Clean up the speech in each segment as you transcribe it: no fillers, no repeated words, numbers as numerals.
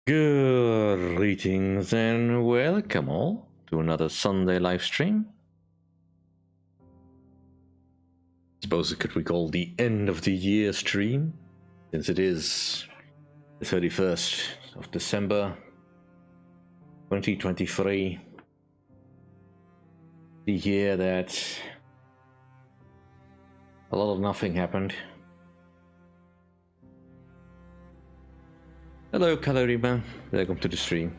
Greetings and welcome all to another Sunday live stream. Suppose it could be called the end of the year stream, since it is the 31st of December 2023. The year that a lot of nothing happened. Hello, Kalorima. Welcome to the stream.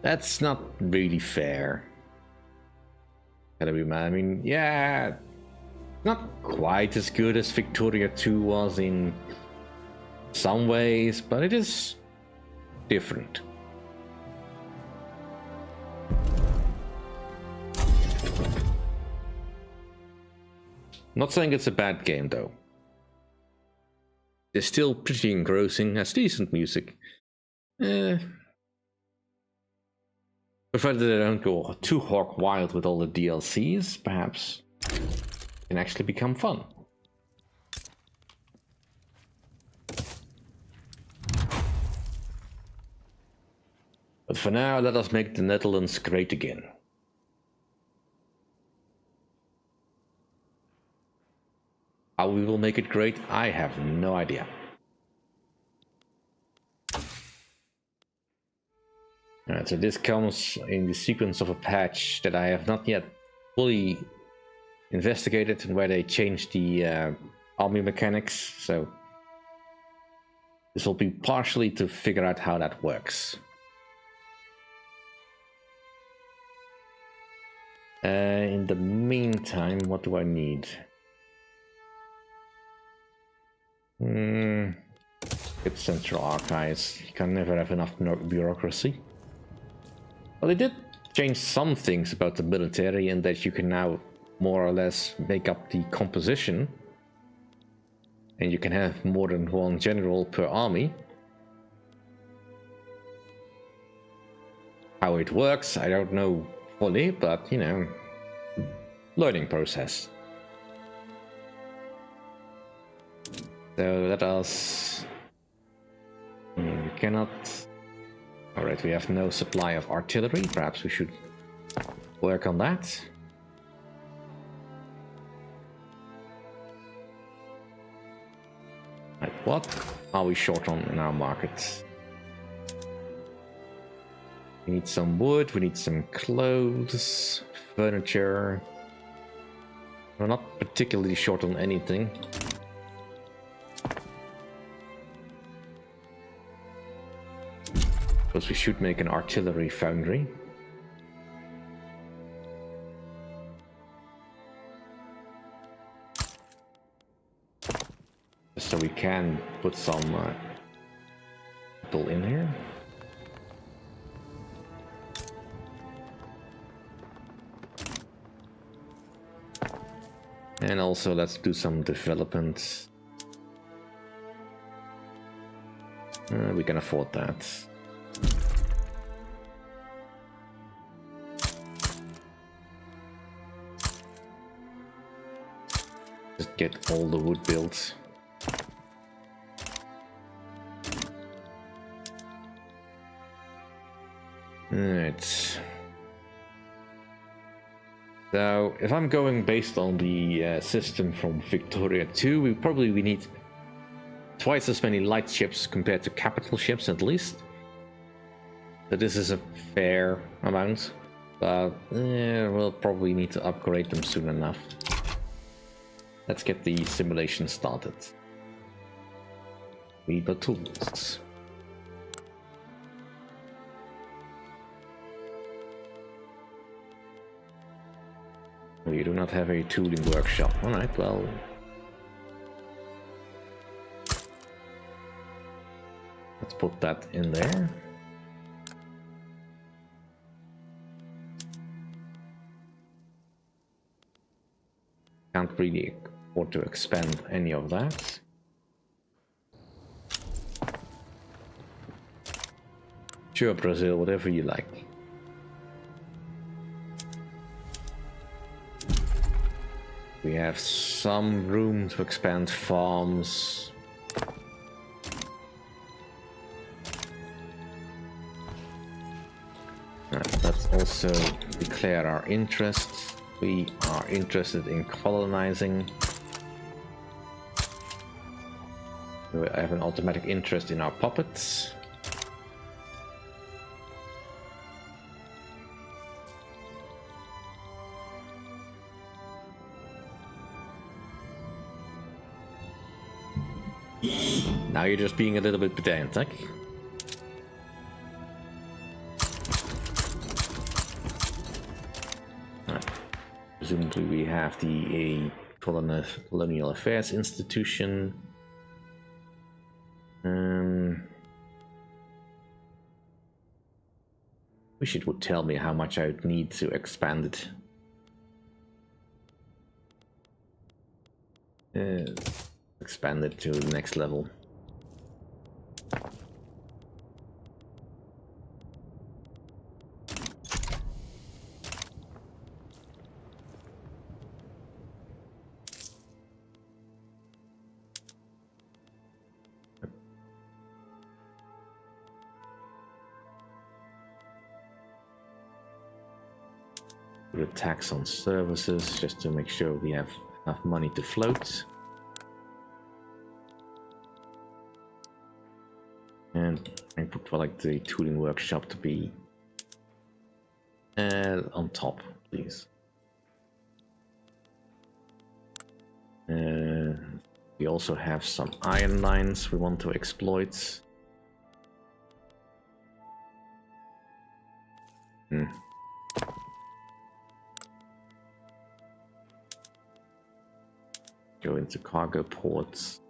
That's not really fair. Kalorima, I mean, yeah, not quite as good as Victoria 2 was in some ways, but it is different. Not saying it's a bad game though. It's still pretty engrossing, has decent music. Provided they don't go too hog wild with all the DLCs, perhaps it can actually become fun. But for now, let us make the Netherlands great again. How we will make it great, I have no idea. Alright, so this comes in the sequence of a patch that I have not yet fully investigated, and where they changed the army mechanics, so this will be partially to figure out how that works. In the meantime, what do I need? It's Central Archives. You can never have enough bureaucracy. Well, they did change some things about the military, in that you can now more or less make up the composition, and you can have more than one general per army. How it works, I don't know fully, but you know, learning process. So let us... we cannot... Alright, we have no supply of artillery. Perhaps we should work on that. Right, what are we short on in our markets? We need some wood, we need some clothes, furniture. We're not particularly short on anything. Because we should make an artillery foundry. So we can put some people in here. And also let's do some development. We can afford that. Just get all the wood built. Alright. So, if I'm going based on the system from Victoria 2, we need twice as many light ships compared to capital ships, at least. So this is a fair amount, but we'll probably need to upgrade them soon enough. Let's get the simulation started. We need the tools. We do not have a tooling workshop. Alright, well... let's put that in there. Can't really afford to expand any of that. Sure, Brazil, whatever you like. We have some room to expand farms. Let's also declare our interest. We are interested in colonizing. We have an automatic interest in our puppets. Now you're just being a little bit pedantic. Presumably we have the Colonial Affairs Institution. Wish it would tell me how much I would need to expand it. Expand it to the next level. Put a tax on services just to make sure we have enough money to float. And I put like the tooling workshop to be on top, please. We also have some iron lines we want to exploit. Go into cargo ports.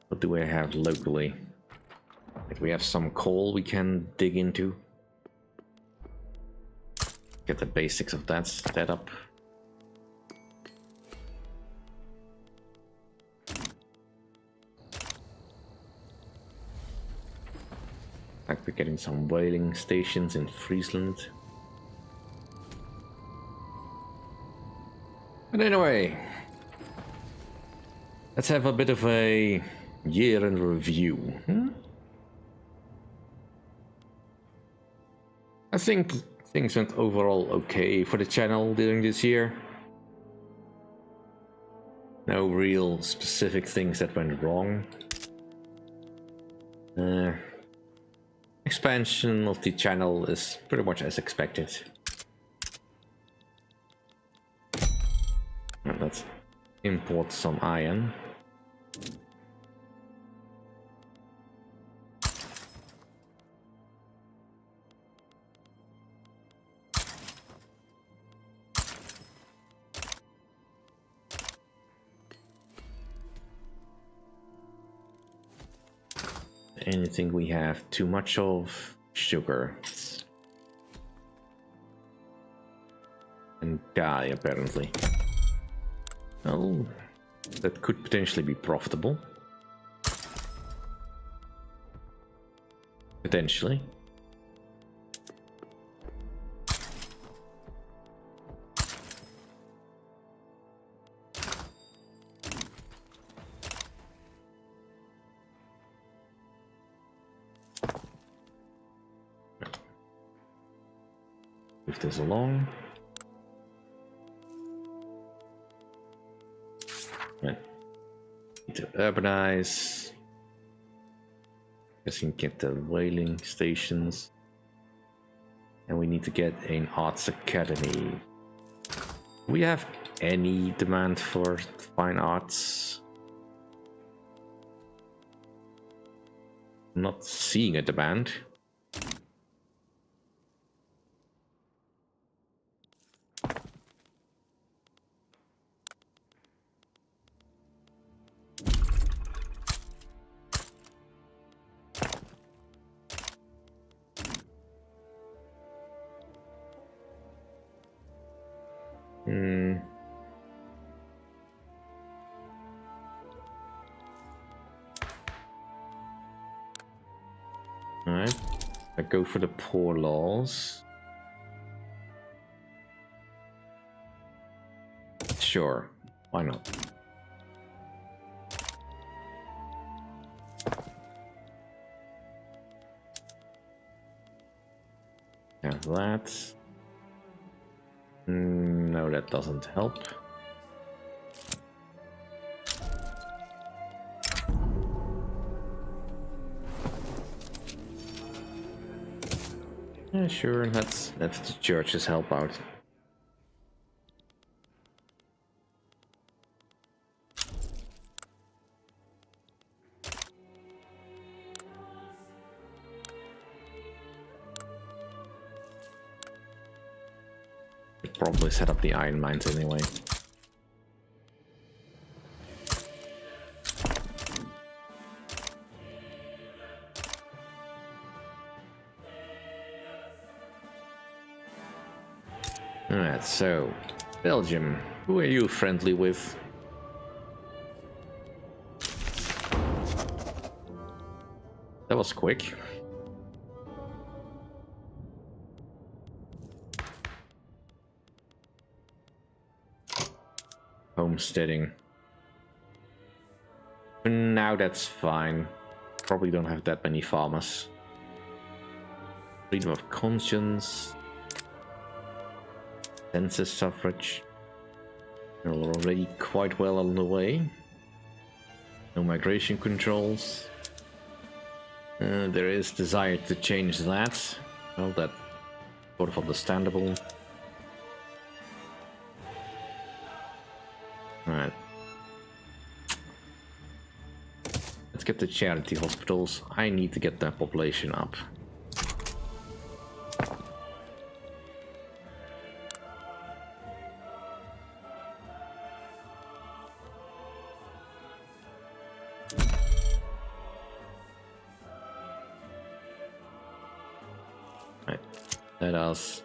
What do we have locally? We have some coal we can dig into. Get the basics of that set up. Like we're getting some whaling stations in Friesland. But anyway, let's have a bit of a year in review. I think things went overall okay for the channel during this year. No real specific things that went wrong. Expansion of the channel is pretty much as expected. And let's import some iron. Anything we have too much of? Sugar. And dye, apparently. Oh, that could potentially be profitable. Potentially. Move this along. Right. Need to urbanize. Guess we can get the whaling stations. And we need to get an arts academy. Do we have any demand for fine arts? I'm not seeing a demand. Alright. I go for the poor laws. Sure, why not? Have that. No, that doesn't help. Yeah, sure, let's the churches help out. Should probably set up the iron mines anyway. Alright, so Belgium, who are you friendly with? That was quick. Homesteading. Now that's fine. Probably don't have that many farmers. Freedom of conscience. Census suffrage. We're already quite well on the way. No migration controls. There is desire to change that. Well, that's sort of understandable. Alright. Let's get the charity hospitals. I need to get that population up. Right. Let us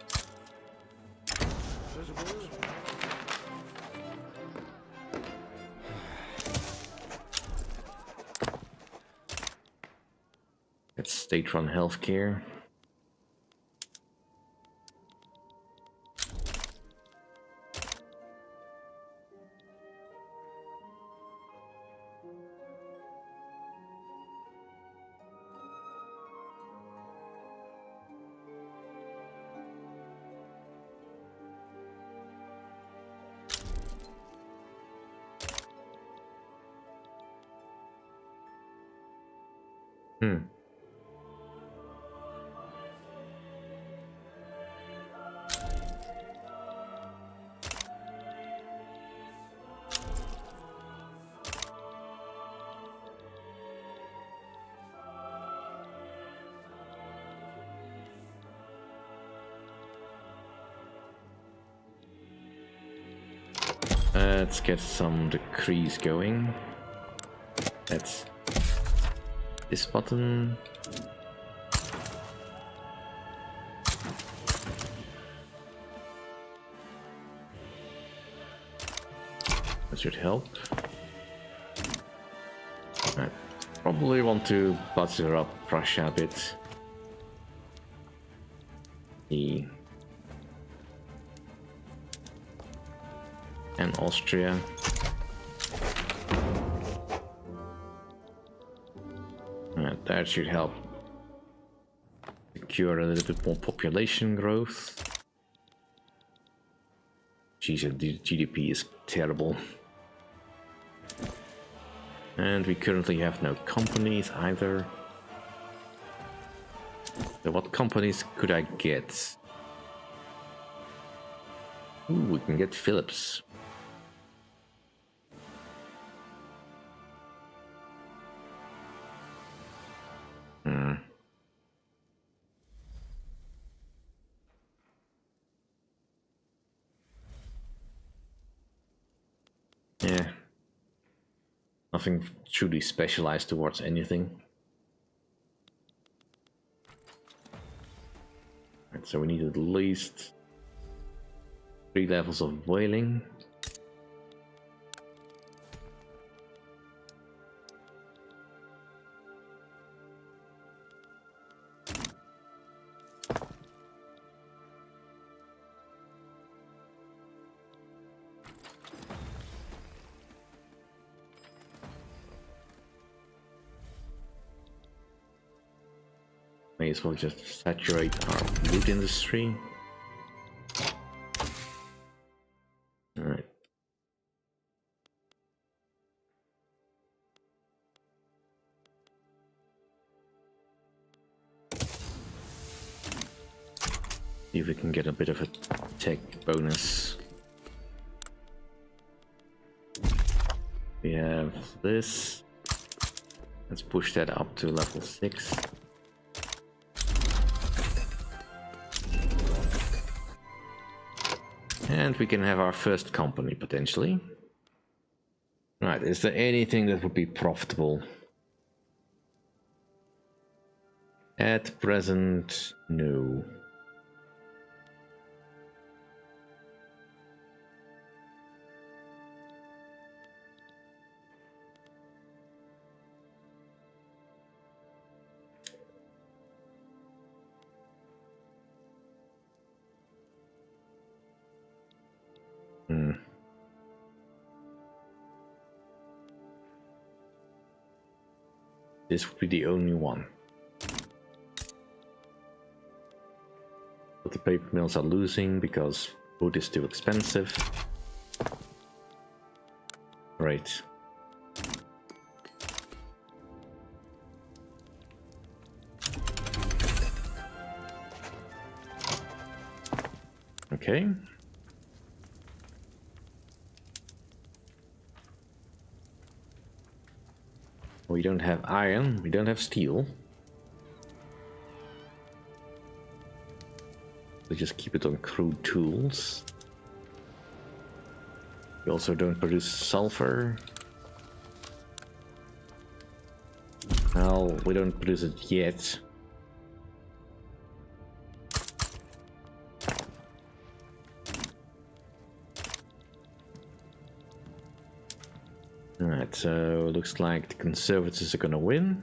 get state-run healthcare. Let's get some decrees going. That's this button. That should help. I probably want to butter up Prussia a bit. And Austria. That should help secure a little bit more population growth. Jeez, the GDP is terrible. And we currently have no companies either. So what companies could I get? Ooh, we can get Philips. Yeah. Nothing truly specialized towards anything. Right, so we need at least 3 levels of whaling. may as well just saturate our wood industry. Alright. See if we can get a bit of a tech bonus. We have this. Let's push that up to level 6. And we can have our first company, potentially. Right, is there anything that would be profitable? At present, no. This would be the only one. But the paper mills are losing because wood is too expensive. Right. Okay. We don't have iron, we don't have steel. We just keep it on crude tools. We also don't produce sulfur. Well, we don't produce it yet. Alright, so looks like the Conservatives are gonna win.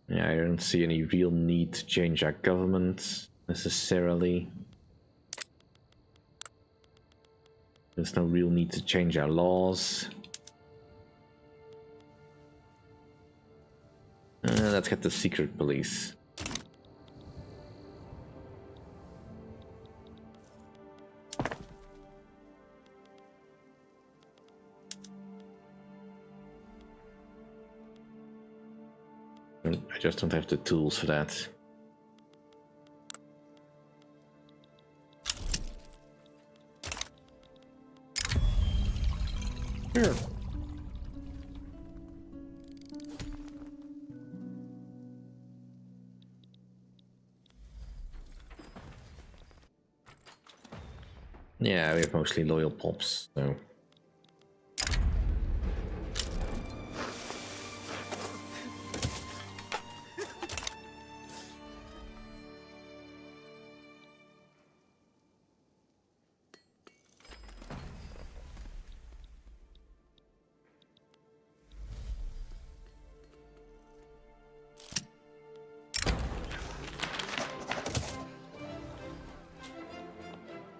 Yeah, I don't see any real need to change our government necessarily. There's no real need to change our laws. Let's get the secret police. I just don't have the tools for that. Sure. Yeah, we have mostly loyal pops, so.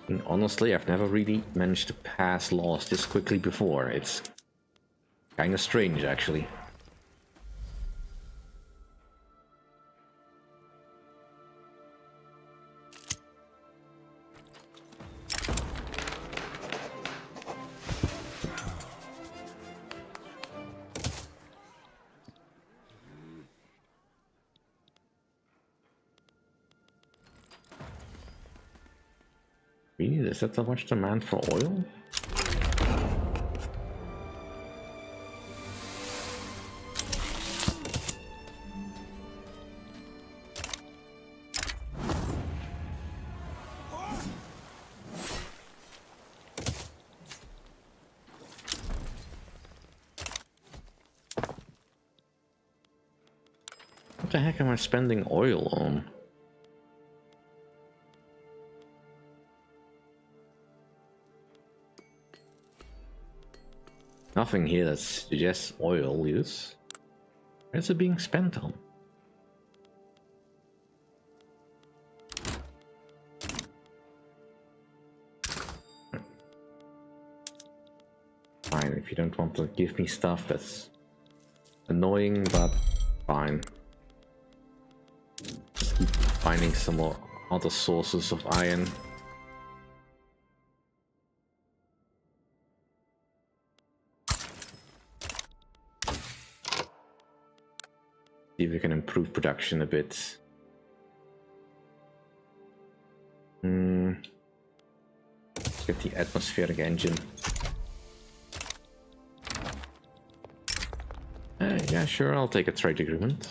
And honestly, I've never really managed to pass laws this quickly before. It's kind of strange, actually. Really? Is that so much demand for oil? What the heck am I spending oil on? Nothing here that suggests oil use. Where's it being spent on? if you don't want to give me stuff, that's annoying, but fine. Just keep finding some more other sources of iron. See if we can improve production a bit. Let's get the atmospheric engine. Yeah, sure, I'll take a trade agreement.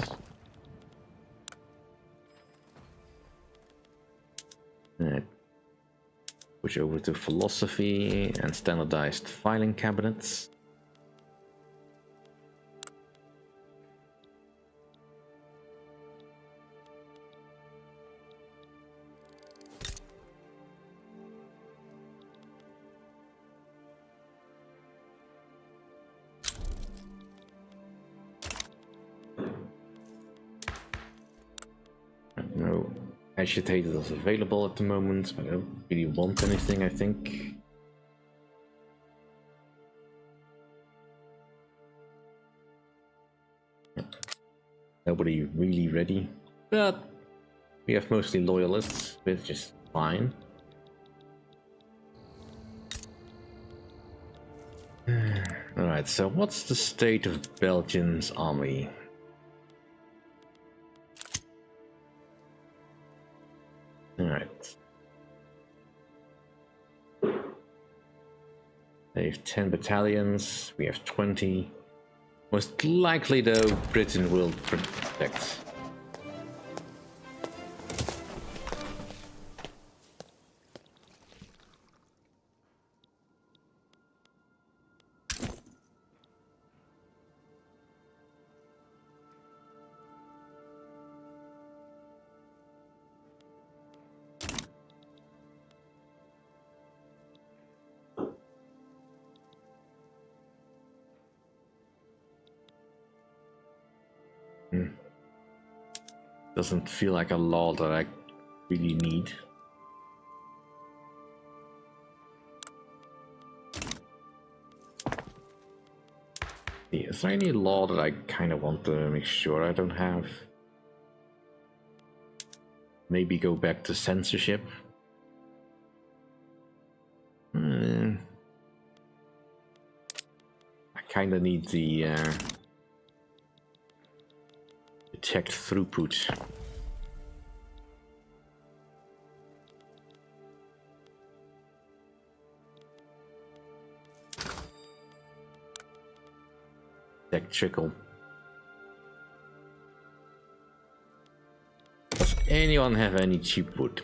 Switch over to philosophy and standardized filing cabinets. No agitators available at the moment, but I don't really want anything, I think. Nobody really ready, but we have mostly loyalists, which is fine. Alright, so what's the state of Belgium's army? Alright. They have 10 battalions, we have 20. Most likely though, Britain will protect. Doesn't feel like a law that I really need. Is there any law that I kind of want to make sure I don't have? Maybe go back to censorship. I kind of need the detect throughput. Detect trickle. Does anyone have any cheap wood?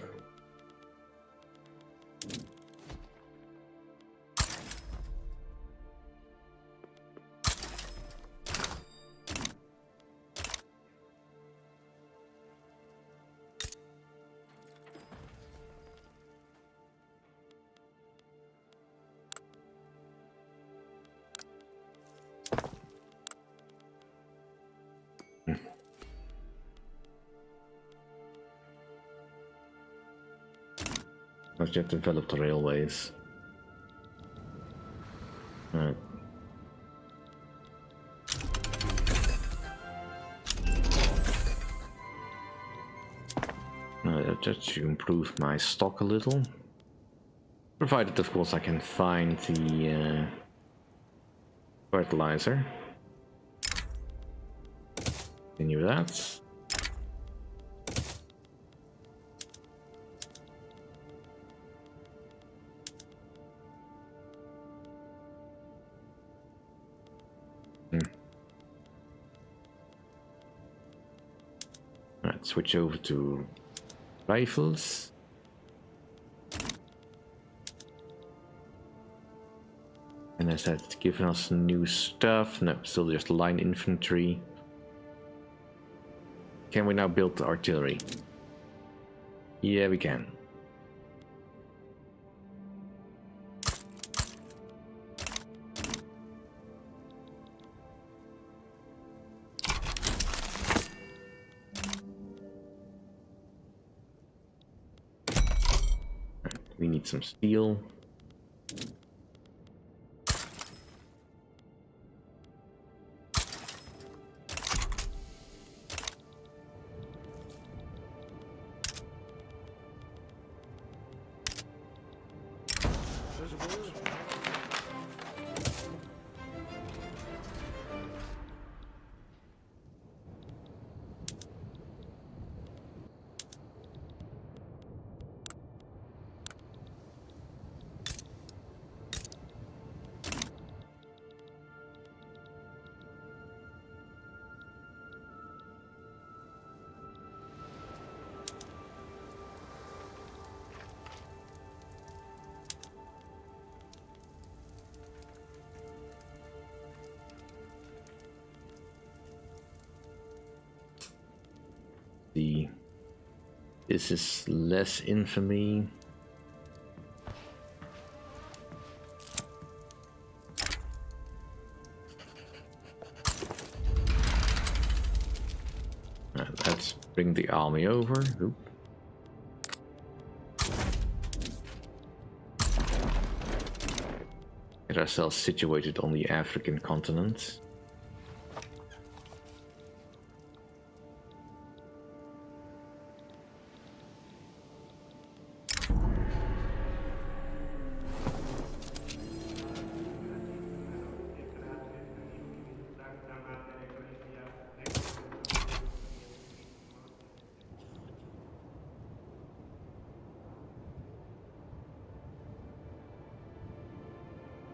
Not yet developed railways. Alright. Just to improve my stock a little. Provided, of course, I can find the fertilizer. Continue that. Alright, switch over to rifles. And as that's given us new stuff. No, still just line infantry. Can we now build the artillery? Yeah, we can. We need some steel. This is less infamy. Let's bring the army over. Oop. Get ourselves situated on the African continent.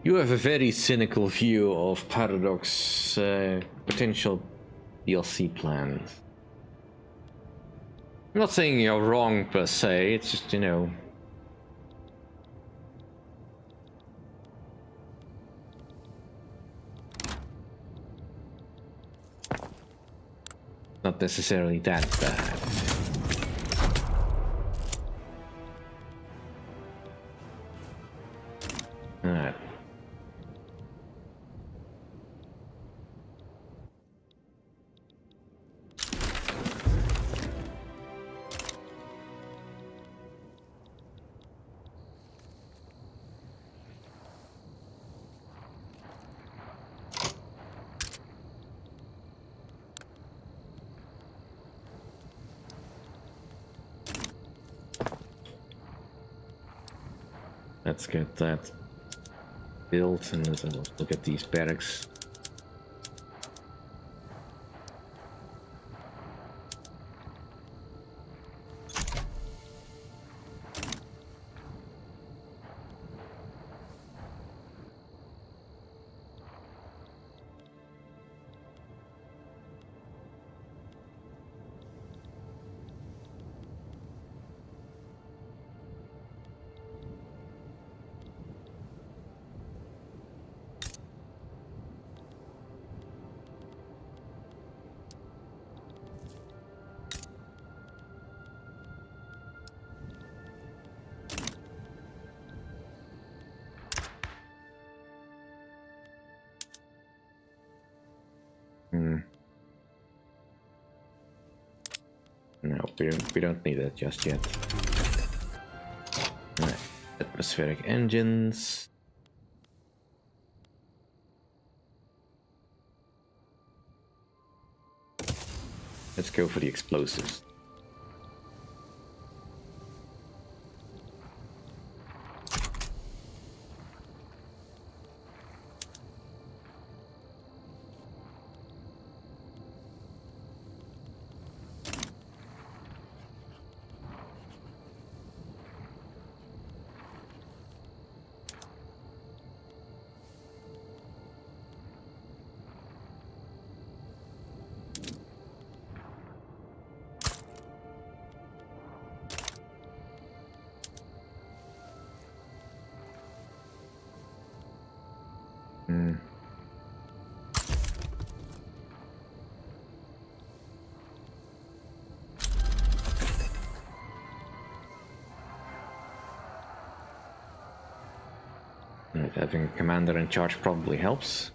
You have a very cynical view of Paradox potential DLC plans. I'm not saying you're wrong per se, it's just, you know... not necessarily that bad. Alright. Let's get that built and let's look at these barracks. No, we don't need that just yet. Right. Atmospheric engines. Let's go for the explosives. Having a commander in charge probably helps.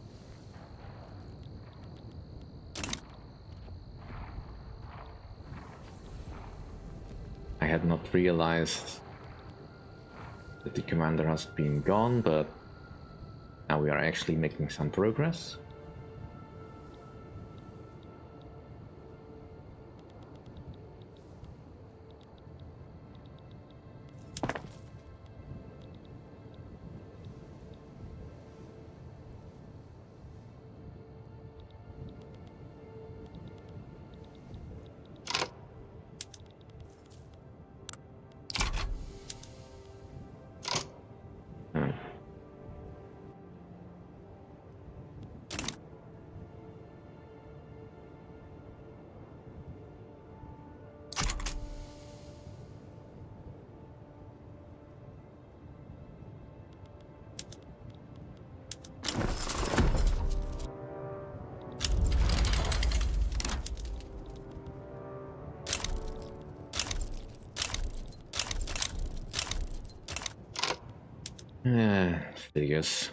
I had not realized that the commander has been gone, but now we are actually making some progress. Figures.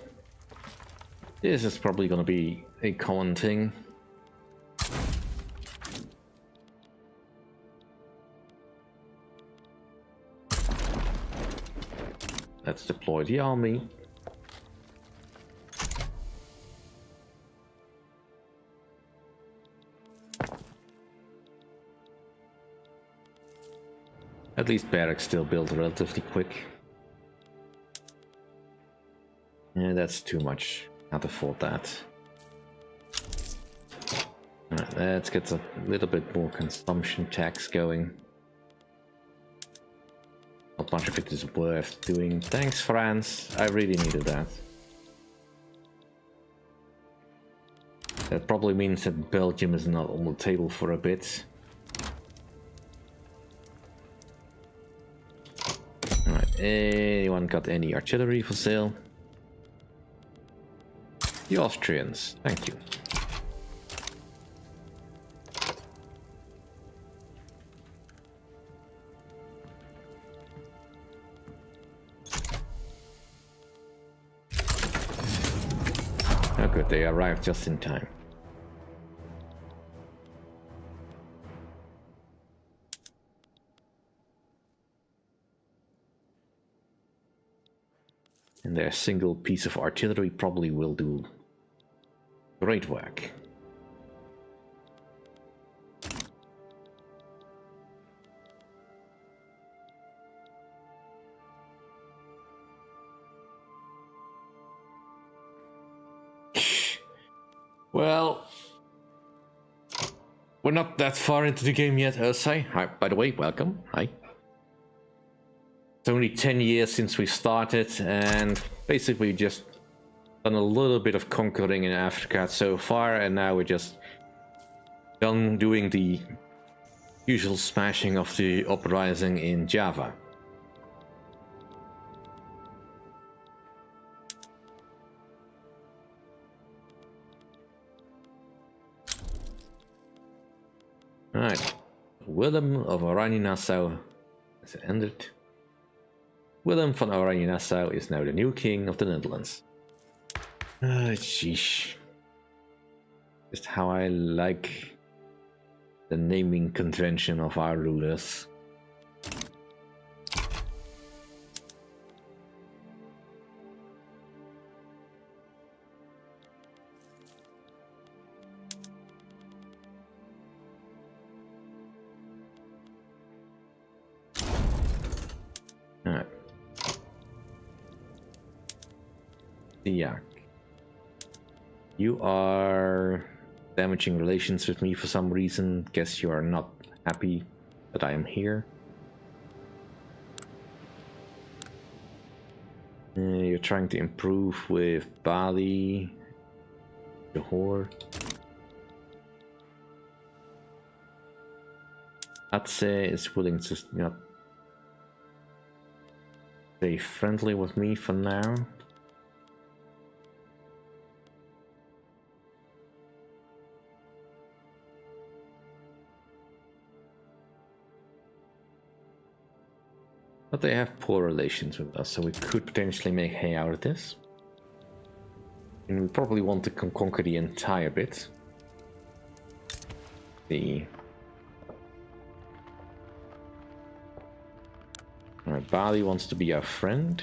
This is probably gonna be a common thing. Let's deploy the army. At least barracks still build relatively quick. Yeah, that's too much. Can't afford that. Alright, let's get a little bit more consumption tax going. Not much of it is worth doing. Thanks, France. I really needed that. That probably means that Belgium is not on the table for a bit. Alright, anyone got any artillery for sale? The Austrians, thank you. Oh good, they arrived just in time. And their single piece of artillery probably will do great work. Well, we're not that far into the game yet, Ursai. Hi, by the way, welcome. Hi. It's only 10 years since we started, and basically just done a little bit of conquering in Africa so far, and now we're just done doing the usual smashing of the uprising in Java. Alright, Willem of Oranje-Nassau has ended. Willem van Oranje-Nassau is now the new king of the Netherlands. Sheesh. Just how I like the naming convention of our rulers. Alright. Siak. You are damaging relations with me for some reason. Guess you are not happy that I am here. You're trying to improve with Bali, Johor. Aceh is willing to not stay friendly with me for now. But they have poor relations with us, so we could potentially make hay out of this. And we probably want to conquer the entire bit. Alright, Bali wants to be our friend.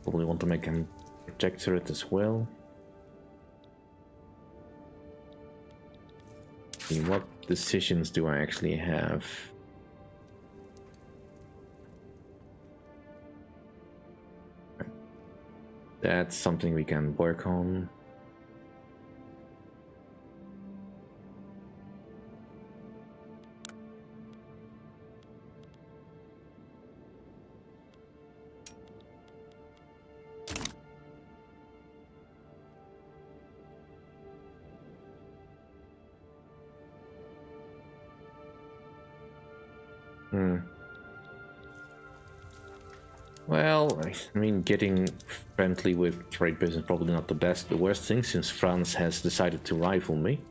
Probably want to make him protectorate as well. See, what decisions do I actually have? That's something we can work on. Well, I mean, getting friendly with Great Britain is probably not the worst thing, since France has decided to rival me.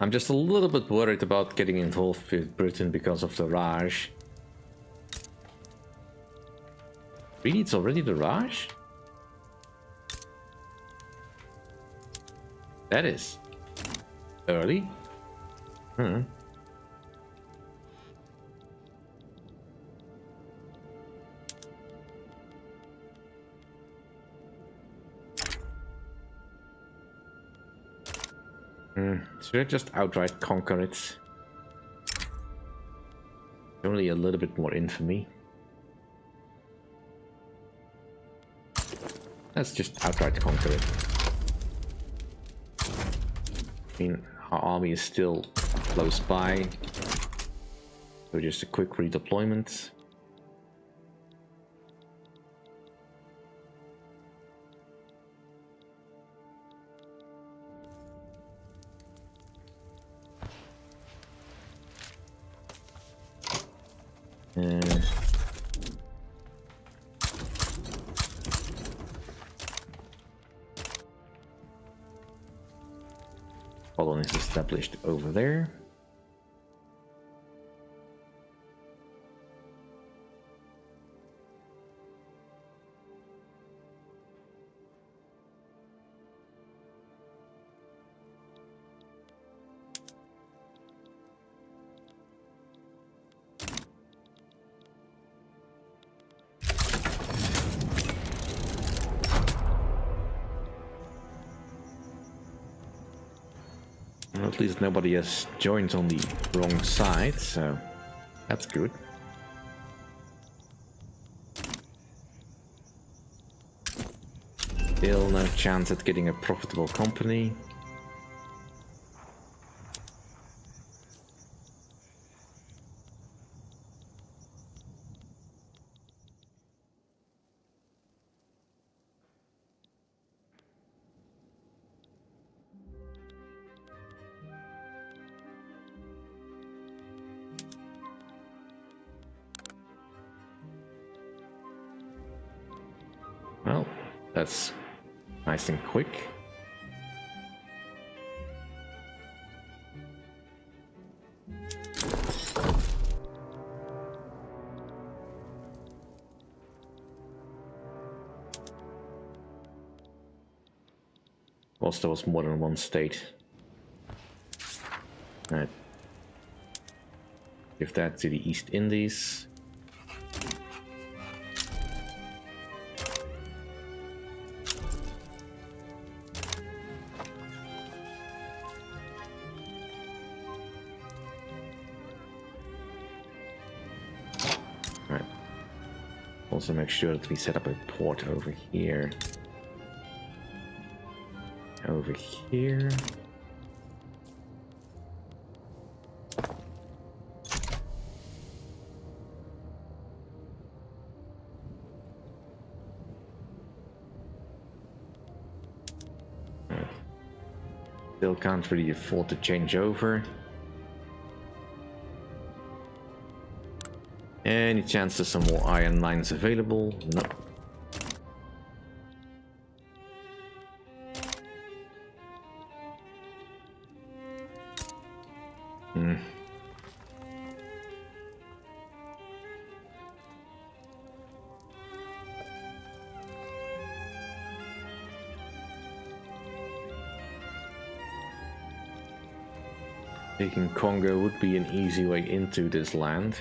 I'm just a little bit worried about getting involved with Britain because of the Raj. Really, it's already the Raj? That is early. Hmm. Should I just outright conquer it? Only a little bit more infamy. Let's just outright conquer it. I mean, our army is still close by. So just a quick redeployment. Colony is established over there. Well, at least nobody has joined on the wrong side, so that's good. Still no chance at getting a profitable company. Well, that's nice and quick. Whilst there was more than one state. Right. Give that to the East Indies. Also make sure that we set up a port over here. Over here. Still can't really afford to change over. Any chance there's some more iron mines available? Nope. Taking Congo would be an easy way into this land.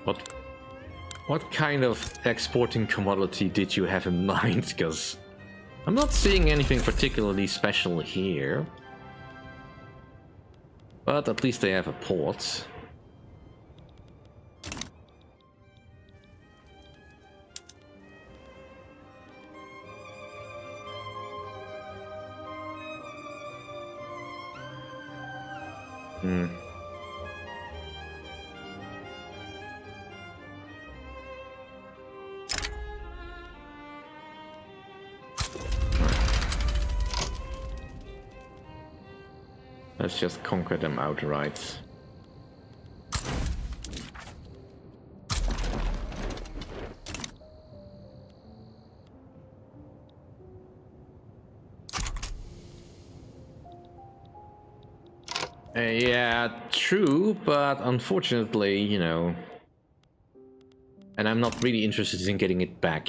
What? What kind of exporting commodity did you have in mind? Because I'm not seeing anything particularly special here. But at least they have a port. Let's just conquer them outright. Yeah, true, but unfortunately, you know... And I'm not really interested in getting it back.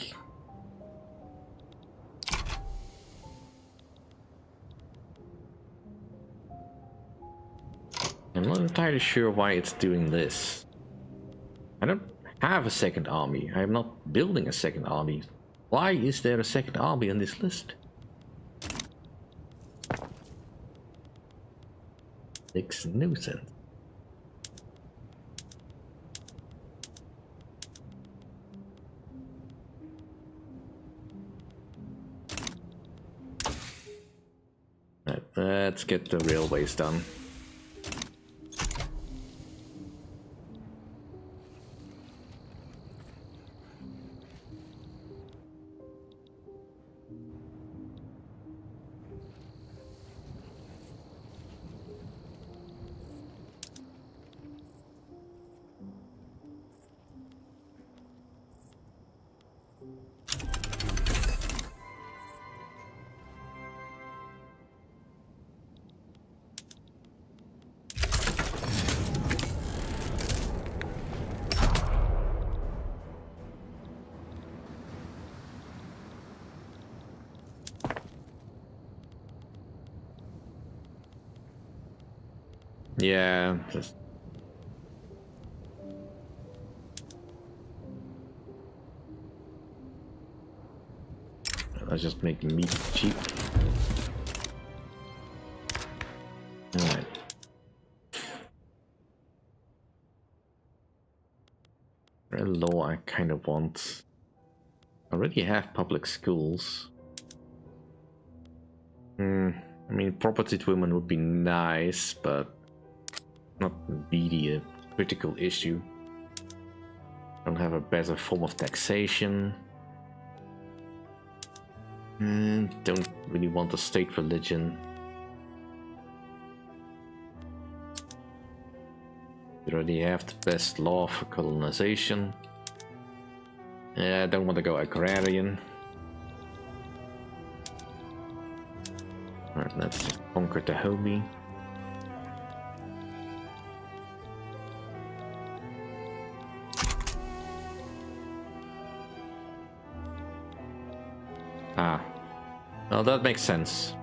I'm not entirely sure why it's doing this. I don't have a second army. I'm not building a second army. Why is there a second army on this list? Makes no sense. Right, let's get the railways done. Yeah, just... Let's just make meat cheap. Alright. Very low, I kind of want... I already have public schools. I mean, property to women would be nice, but not really a critical issue. Don't have a better form of taxation. And don't really want a state religion. You already have the best law for colonization. I don't want to go agrarian. Alright, let's just conquer Dahomey. Ah, well, that makes sense.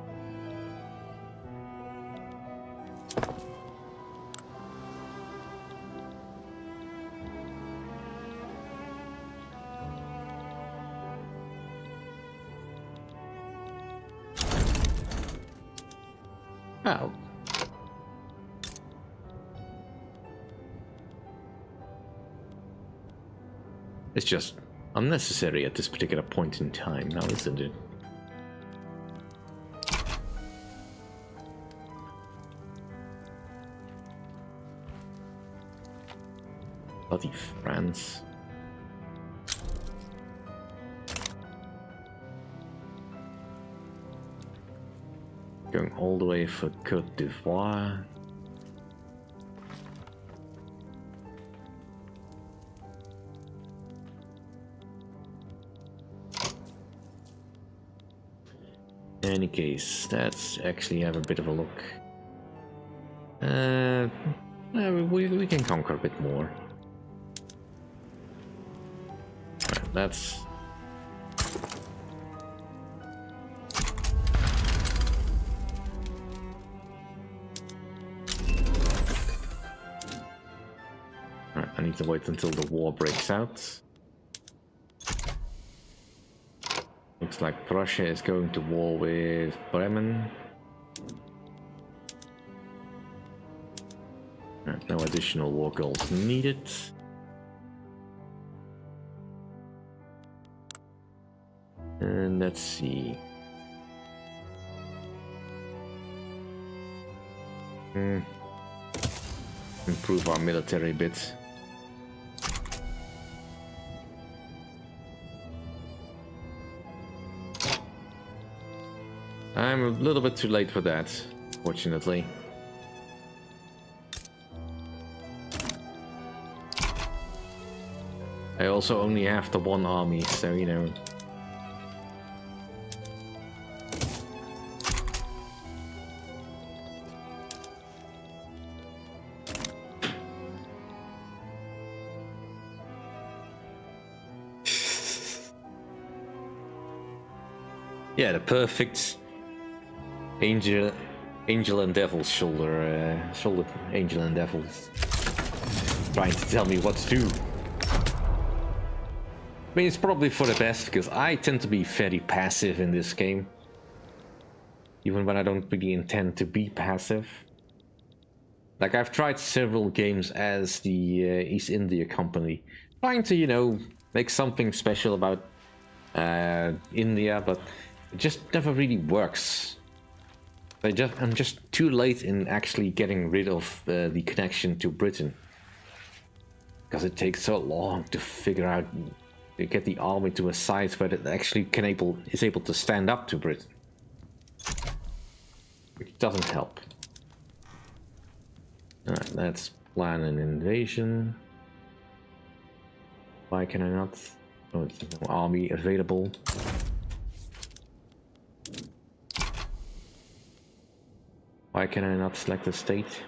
Oh. It's just unnecessary at this particular point in time now, isn't it? Bloody France. Going all the way for Côte d'Ivoire. In any case, let's actually have a bit of a look. We can conquer a bit more. Right, that's... Alright, I need to wait until the war breaks out. Looks like Prussia is going to war with Bremen. No additional war goals needed. And let's see. Improve our military bit. I'm a little bit too late for that, fortunately. I also only have the one army, so you know. Yeah, the perfect angel and devil's shoulder angel and devils trying to tell me what to do. I mean, it's probably for the best, because I tend to be very passive in this game. Even when I don't really intend to be passive. Like, I've tried several games as the East India Company, trying to, you know, make something special about India, but it just never really works. I'm just too late in actually getting rid of the connection to Britain. Because it takes so long to figure out, to get the army to a size where it actually is able to stand up to Britain. Which doesn't help. Alright, let's plan an invasion. Why can I not? Oh, there's no army available. Why can I not select a state?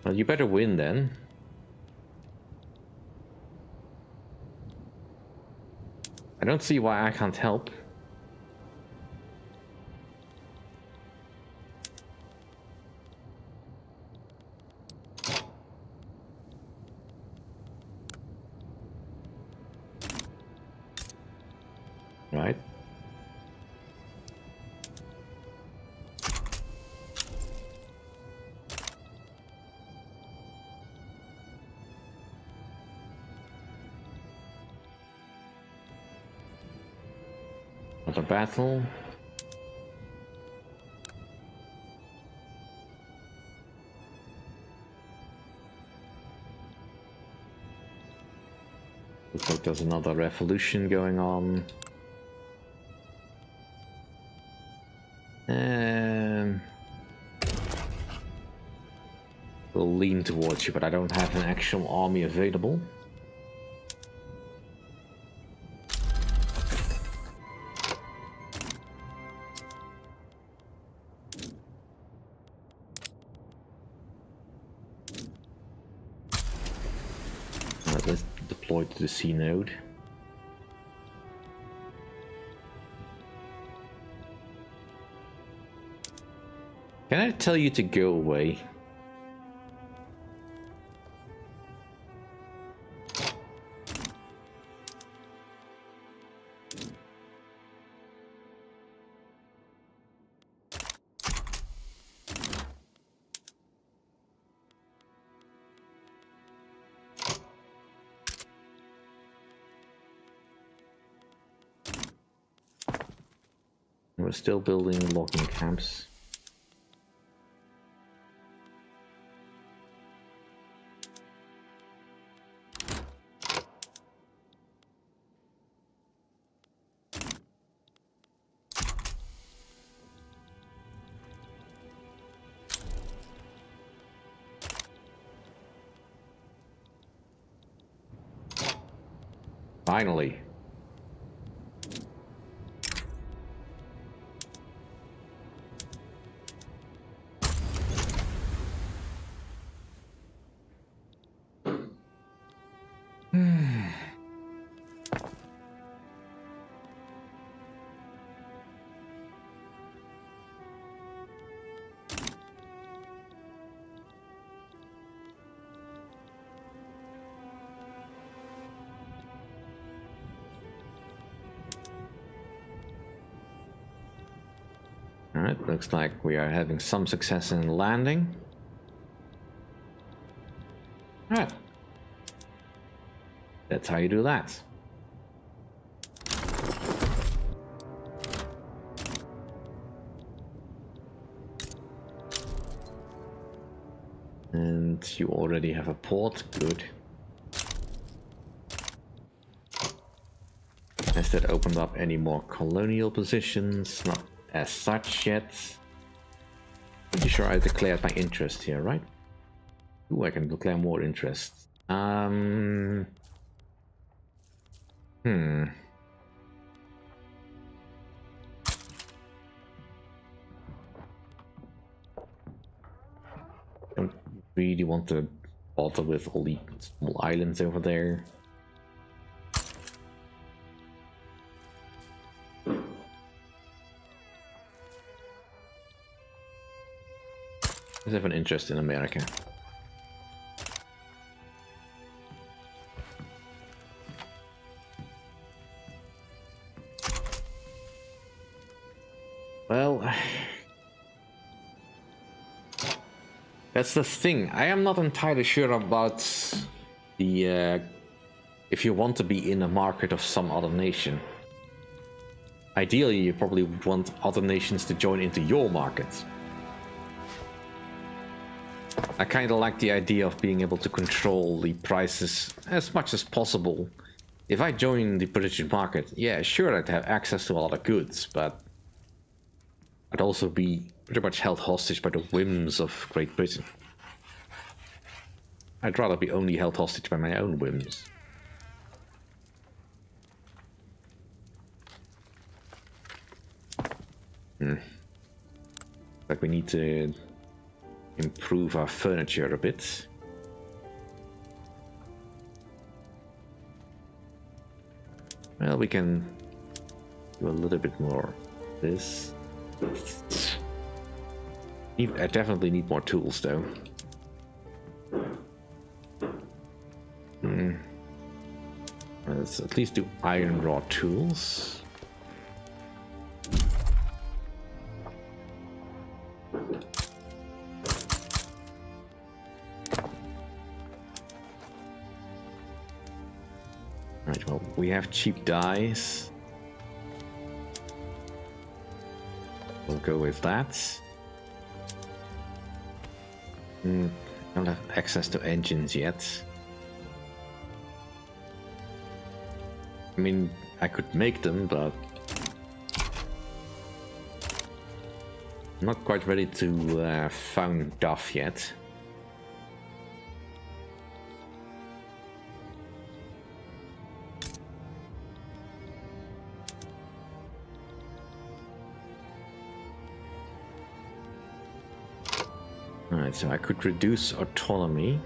Well, you better win then. I don't see why I can't help. Right. Another battle. Looks like there's another revolution going on. We'll lean towards you, but I don't have an actual army available. Let's deploy to the C node. Can I tell you to go away? We're still building logging camps. Finally. Alright, looks like we are having some success in landing. Alright. That's how you do that. And you already have a port, good. Has that opened up any more colonial positions? Not as such yet. Pretty sure I declared my interest here, right? Ooh, I can declare more interest. Don't really want to bother with all the small islands over there. Let's have an interest in America. Well, that's the thing. I am not entirely sure about the if you want to be in a market of some other nation. Ideally, you probably would want other nations to join into your market. I kind of like the idea of being able to control the prices as much as possible. If I join the British market, yeah, sure, I'd have access to a lot of goods, but I'd also be pretty much held hostage by the whims of Great Britain. I'd rather be only held hostage by my own whims. Like we need to improve our furniture a bit. Well, we can do a little bit more of this. I definitely need more tools, though. Let's at least do iron rod tools. Right, well, we have cheap dyes. We'll go with that. I don't have access to engines yet. I mean, I could make them, but I'm not quite ready to found Duff yet. Alright, so I could reduce autonomy.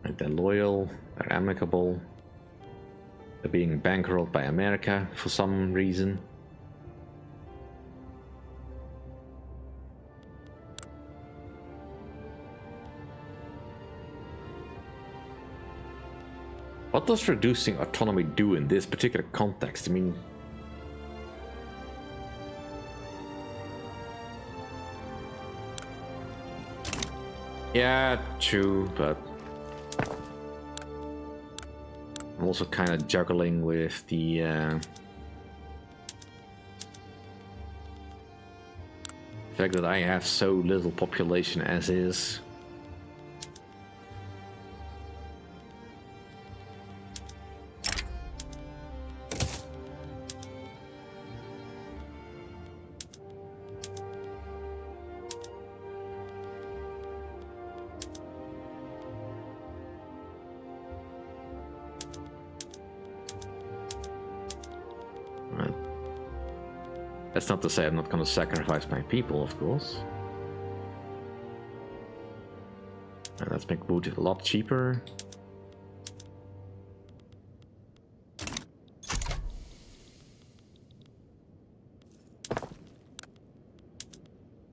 Right, they're loyal, they're amicable, they're being bankrolled by America for some reason. What does reducing autonomy do in this particular context? I mean, yeah, true, but I'm also kind of juggling with the fact that I have so little population as is. That's not to say I'm not going to sacrifice my people, of course. Let's make wood a lot cheaper.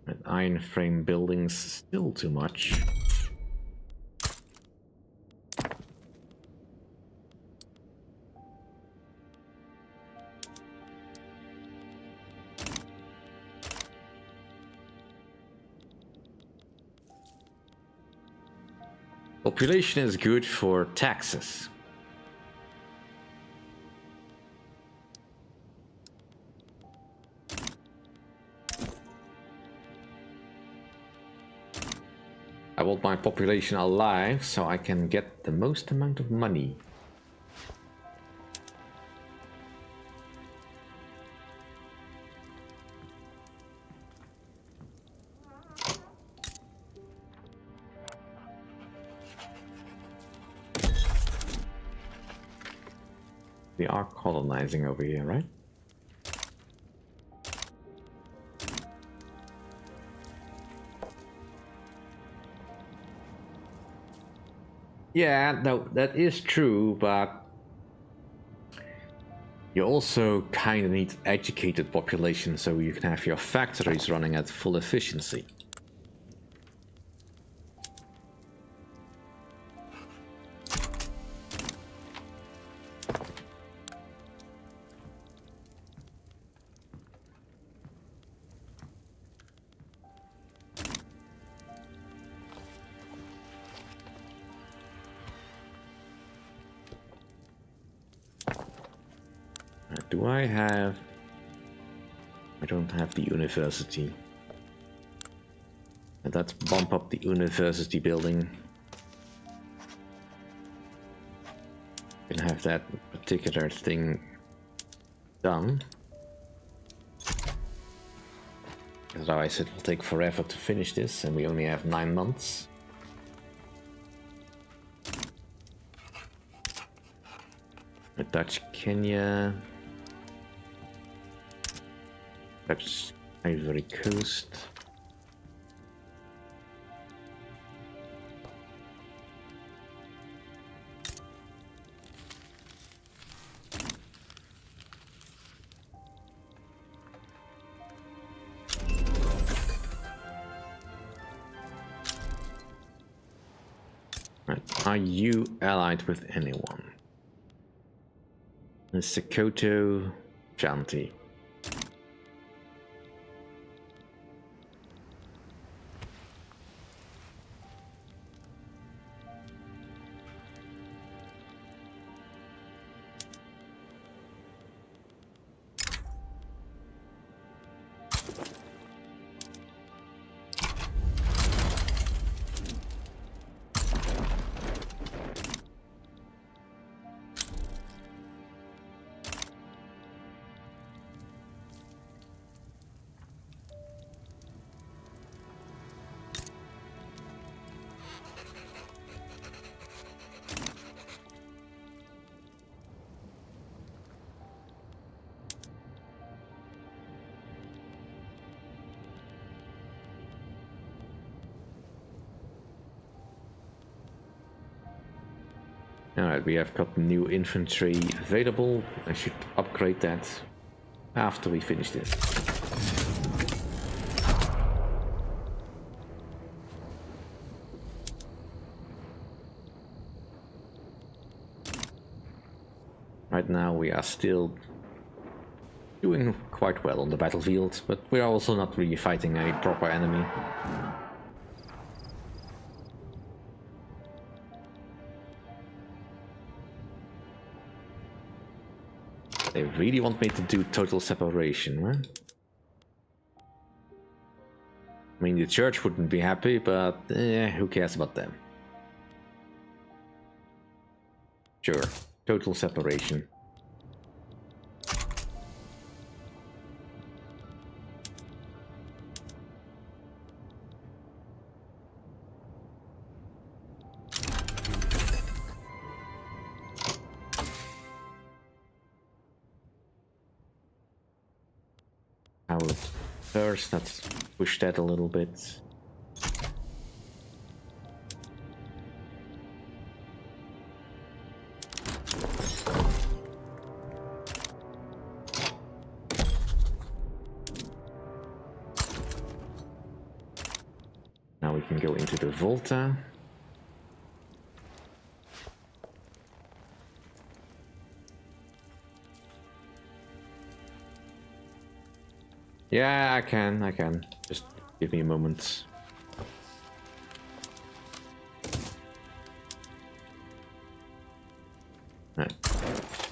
And iron frame buildings, still too much. Population is good for taxes. I want my population alive so I can get the most amount of money. We are colonizing over here, right? Yeah, no, that is true, but you also kind of need educated population so you can have your factories running at full efficiency. Do I have... I don't have the university. And let's bump up the university building. And have that particular thing done. Otherwise it will take forever to finish this, and we only have 9 months. Dutch Kenya. Dutch Ivory Coast. Right. Are you allied with anyone? Sekoto Shanti. Alright, we have got new infantry available. I should upgrade that after we finish this. Right now we are still doing quite well on the battlefield, but we are also not really fighting a proper enemy. They really want me to do total separation, right? I mean, the church wouldn't be happy, but who cares about them? Sure, total separation. First, let's push that a little bit. Now we can go into the Volta. Yeah, I can. Just give me a moment.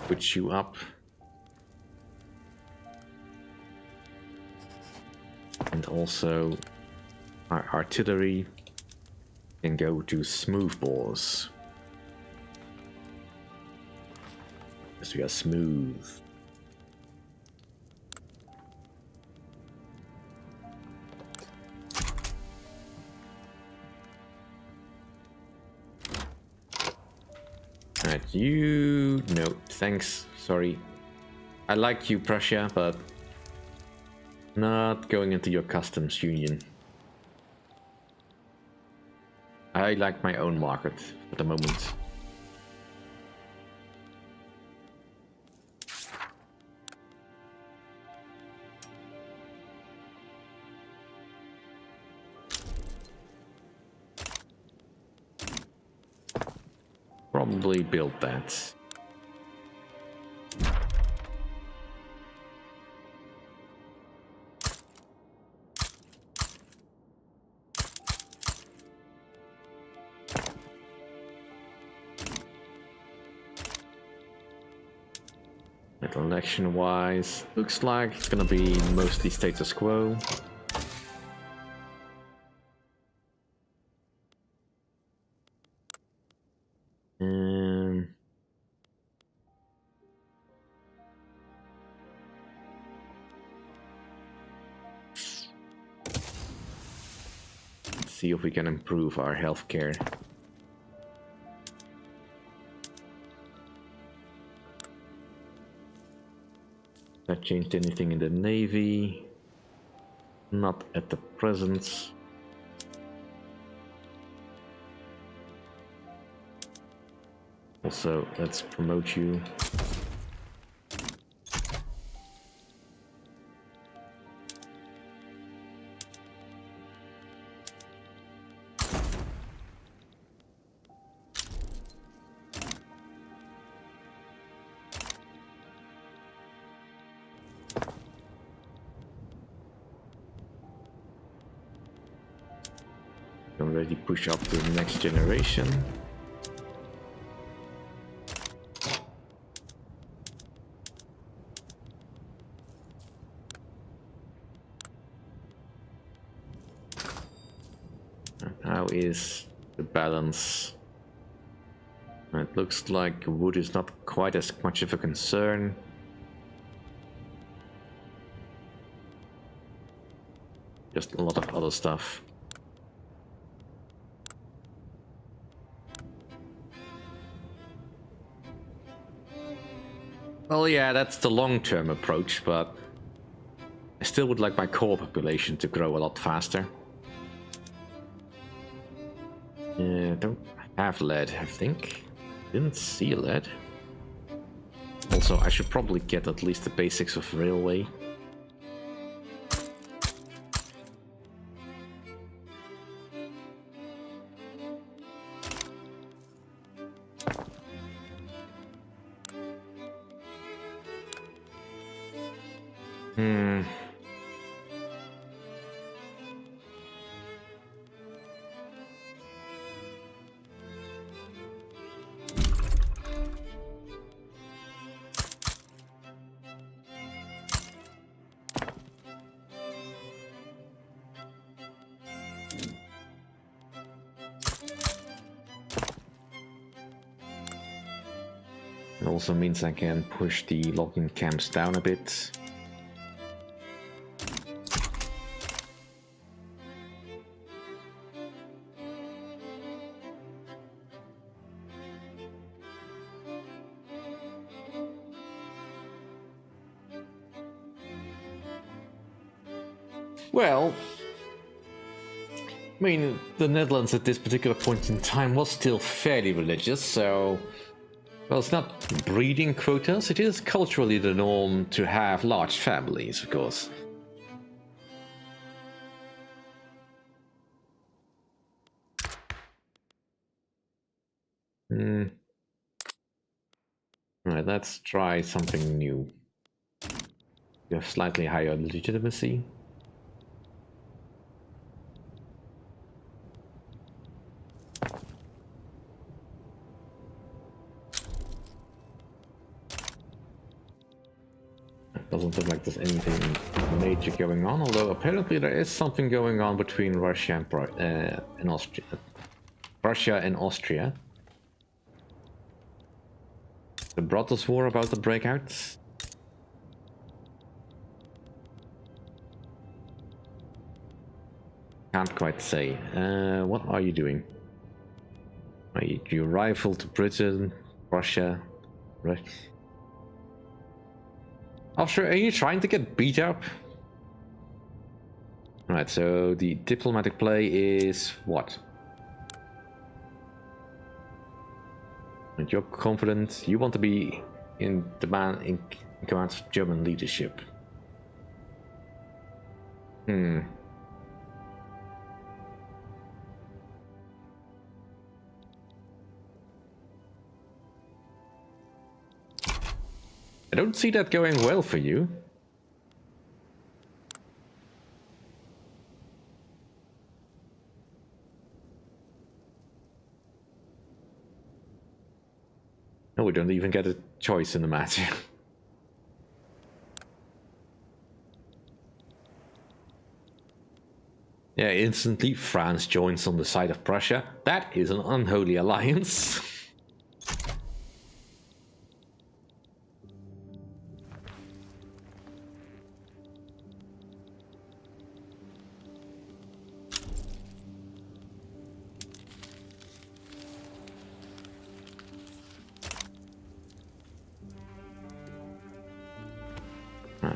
Switch you up. And also our artillery can go to smoothbores. Because we are smooth. Alright, you... no, thanks, sorry. I like you, Prussia, but not going into your customs union. I like my own market at the moment. Probably build that. Election wise, looks like it's gonna be mostly status quo. Let's see if we can improve our healthcare. That changed anything in the Navy? Not at the present. Also, let's promote you. Already push up to the next generation. How is the balance? It looks like wood is not quite as much of a concern. Just a lot of other stuff. Well, yeah, that's the long-term approach, but I still would like my core population to grow a lot faster. Don't have lead, I think. Didn't see lead. Also, I should probably get at least the basics of railway. It also means I can push the logging camps down a bit. Well, I mean, the Netherlands at this particular point in time was still fairly religious, so... Well, it's not breeding quotas, it is culturally the norm to have large families, of course. Alright, let's try something new. You have slightly higher legitimacy. Doesn't look like there's anything major going on, although apparently there is something going on between Russia and Austria. Russia and Austria. The Brothers War about to break out. Can't quite say. What are you doing? You rival to Britain, Russia, right? Austria, are you trying to get beat up? Alright, so the diplomatic play is what? And you're confident, you want to be in command of German leadership. I don't see that going well for you. No, we don't even get a choice in the matter. Yeah, instantly France joins on the side of Prussia. That is an unholy alliance.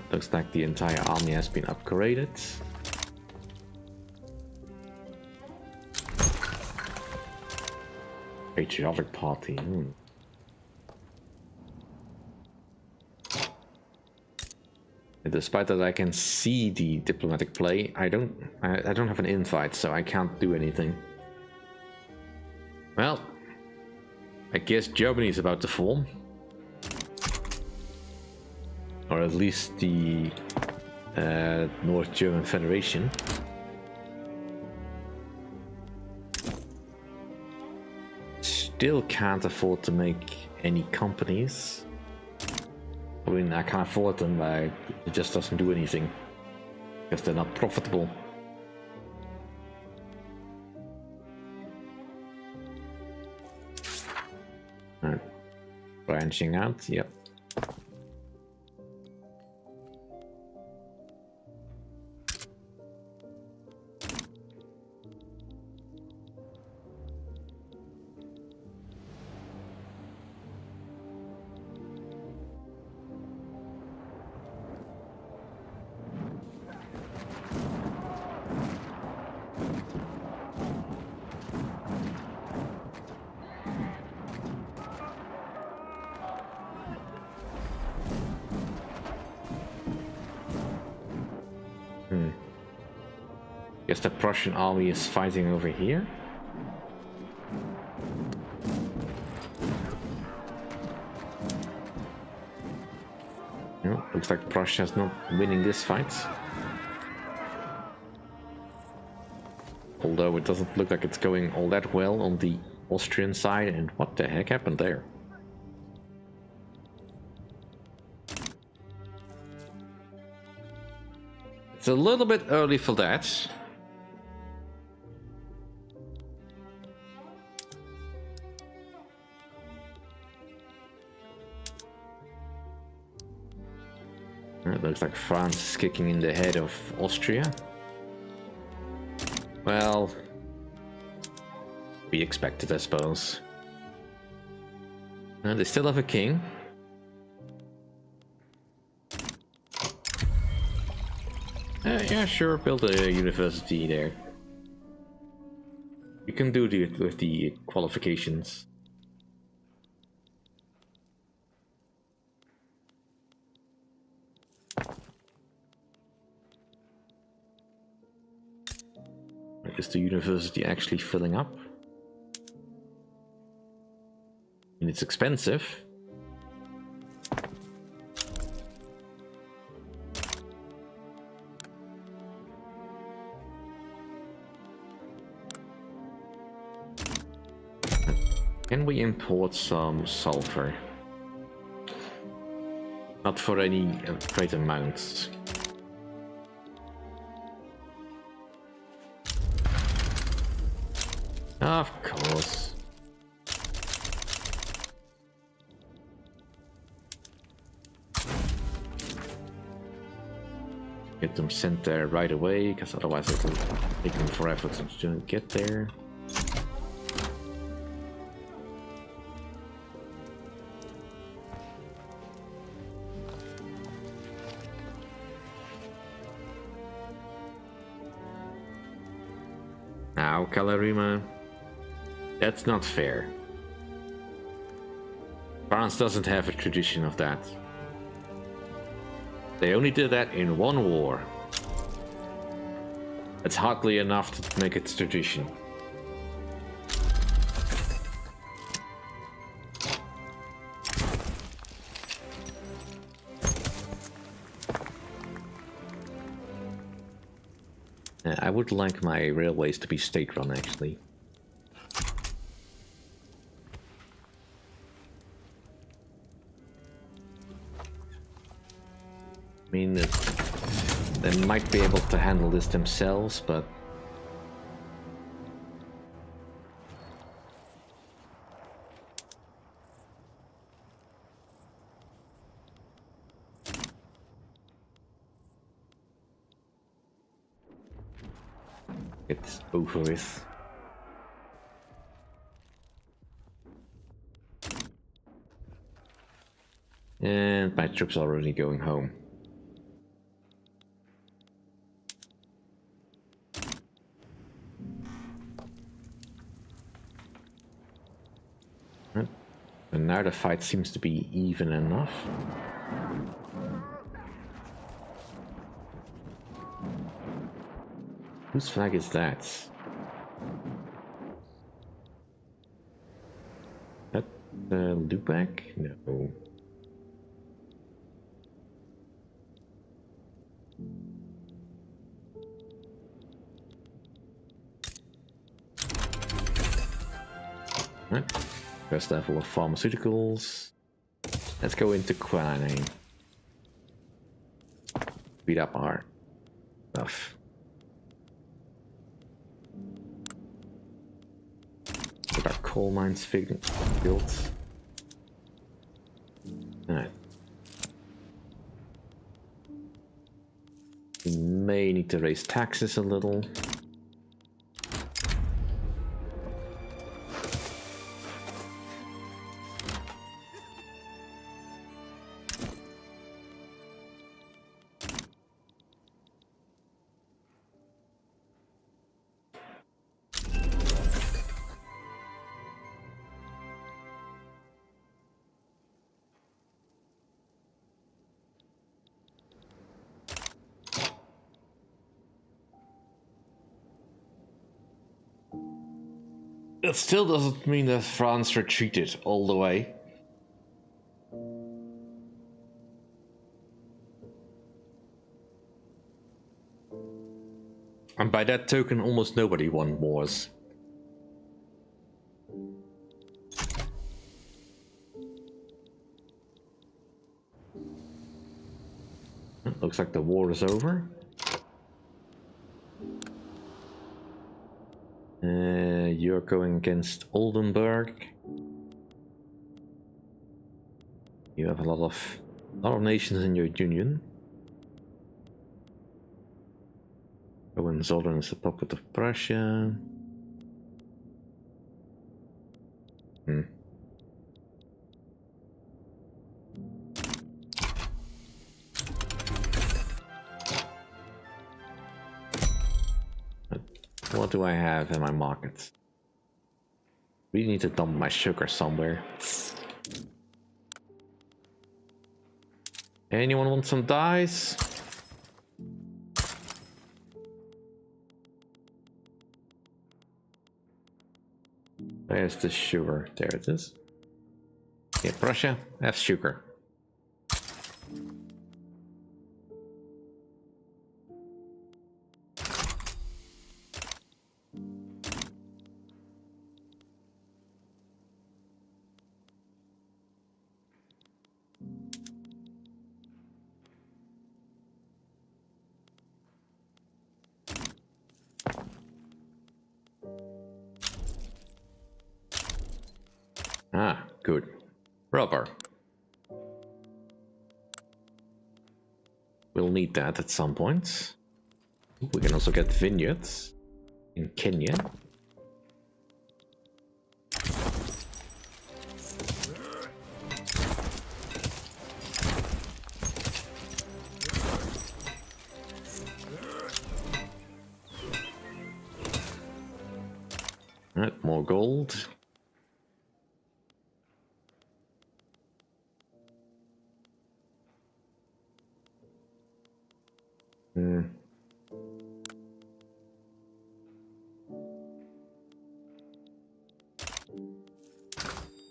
Looks like the entire army has been upgraded. Patriotic Party. Despite that I can see the diplomatic play, I don't have an invite, so I can't do anything. Well, I guess Germany is about to form. Or at least the North German Federation. Still can't afford to make any companies. I mean, I can't afford them, but it just doesn't do anything. Because they're not profitable. Branching out, yep. Guess the Prussian army is fighting over here. No, looks like Prussia is not winning this fight. Although it doesn't look like it's going all that well on the Austrian side, and what the heck happened there? It's a little bit early for that. It looks like France is kicking in the head of Austria. Well, we expected, I suppose. They still have a king. Yeah, sure, build a university there. You can do it with the qualifications. Is the university actually filling up? And it's expensive. Can we import some sulfur? Not for any great amounts. Of course. Get them sent there right away, because otherwise it will take them forever to get there. Now, Kalarima, that's not fair. France doesn't have a tradition of that. They only did that in one war. It's hardly enough to make it tradition. I would like my railways to be state-run, actually. I mean, they might be able to handle this themselves, but... it's over with. And my troops are already going home. And now the fight seems to be even enough. Whose flag is that? That Lubac? No. Right. First level of pharmaceuticals. Let's go into quinine. Beat up our stuff. Get our coal mines built. Alright. We may need to raise taxes a little. It still doesn't mean that France retreated all the way. And by that token, almost nobody won wars. Looks like the war is over. You're going against Oldenburg. You have a lot of nations in your union. Hohenzollern is a puppet of Prussia. What do I have in my markets? We need to dump my sugar somewhere. Anyone want some dyes? Where's the sugar? There it is. Yeah, Prussia, have sugar. good. Rubber. We'll need that at some point. We can also get vineyards in Kenya. Alright, more gold.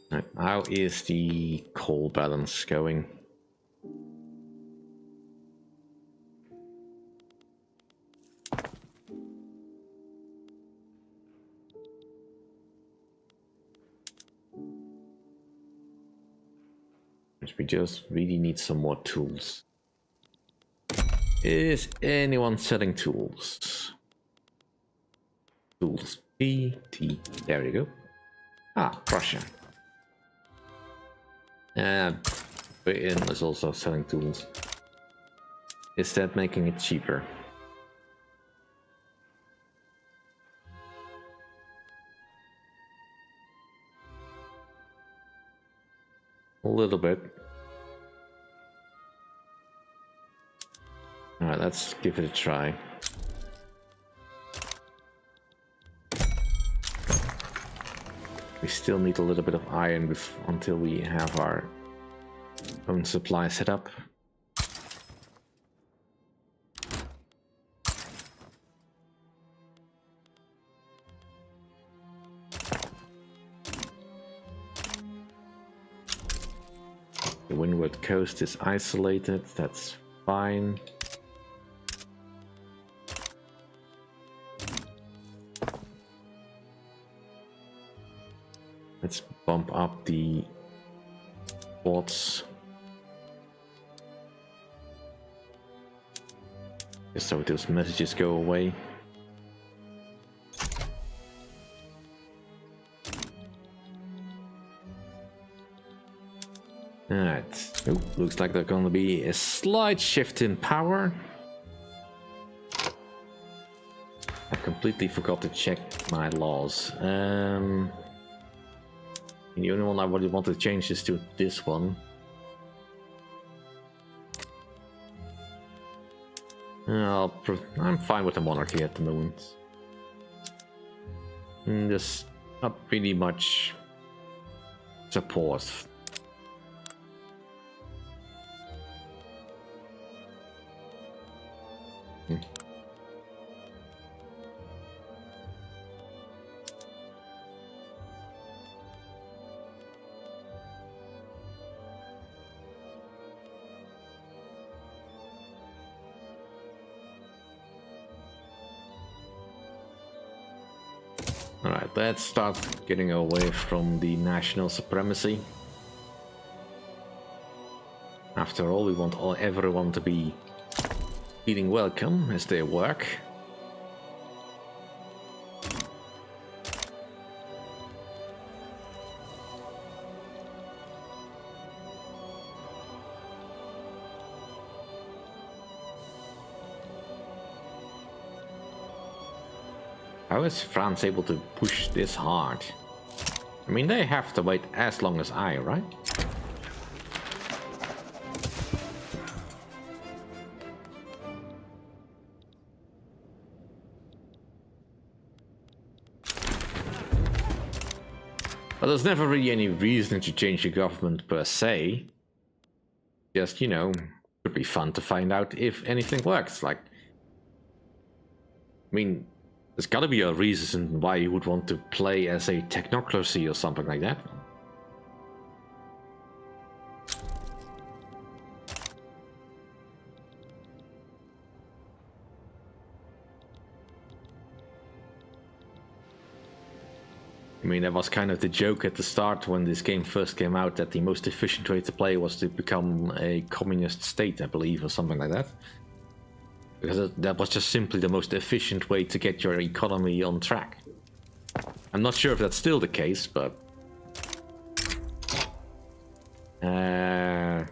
Right, how is the coal balance going? We just really need some more tools. Is anyone selling tools? Tools. T. There you go. Ah, Russia. Britain is also selling tools. Is that making it cheaper? A little bit. Alright, let's give it a try. We still need a little bit of iron until we have our own supply set up. The windward coast is isolated, that's fine. Let's bump up the ports. Just so those messages go away. Alright. Oh, looks like there's gonna be a slight shift in power. I completely forgot to check my laws. The only one I really want to change is to this one. I'm fine with the monarchy at the moment. There's not really much support. Alright, let's start getting away from the national supremacy. After all, we want everyone to be feeling welcome as they work. How is France able to push this hard? I mean, they have to wait as long as I, right? But there's never really any reason to change the government per se. Just, you know, it would be fun to find out if anything works. Like, I mean, there's gotta be a reason why you would want to play as a technocracy or something like that. I mean, that was kind of the joke at the start when this game first came out, that the most efficient way to play was to become a communist state, I believe, or something like that. Because that was just simply the most efficient way to get your economy on track. I'm not sure if that's still the case, but The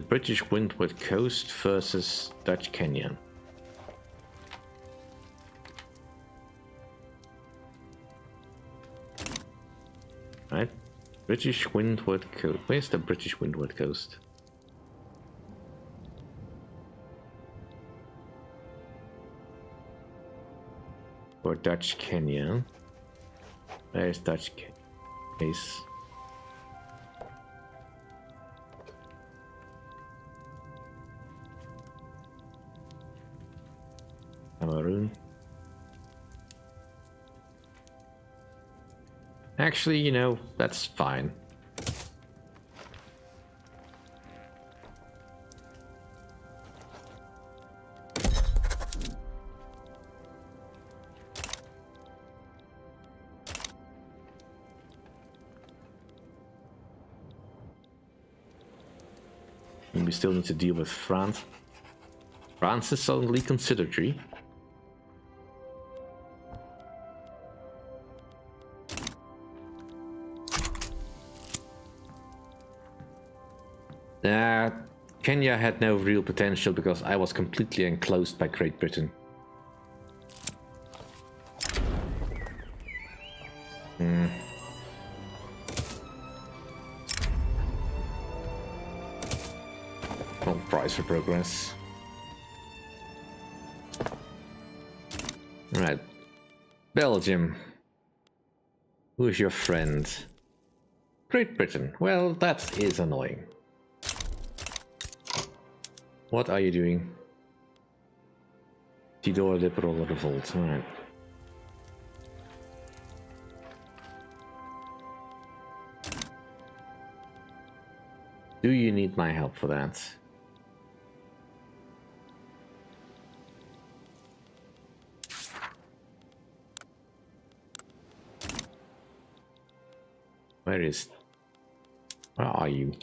British Windward Coast versus Dutch Kenya. Right, British Windward Coast. Where's the British Windward Coast? Or Dutch Kenya. There's Dutch case. Cameroon. Actually, you know, that's fine. And we still need to deal with France. France is suddenly conciliatory. Kenya had no real potential because I was completely enclosed by Great Britain. Well, prize for progress. Right. Belgium. Who is your friend? Great Britain. Well, that is annoying. What are you doing? Tidor Liberal Revolt. Alright. Do you need my help for that? Where are you?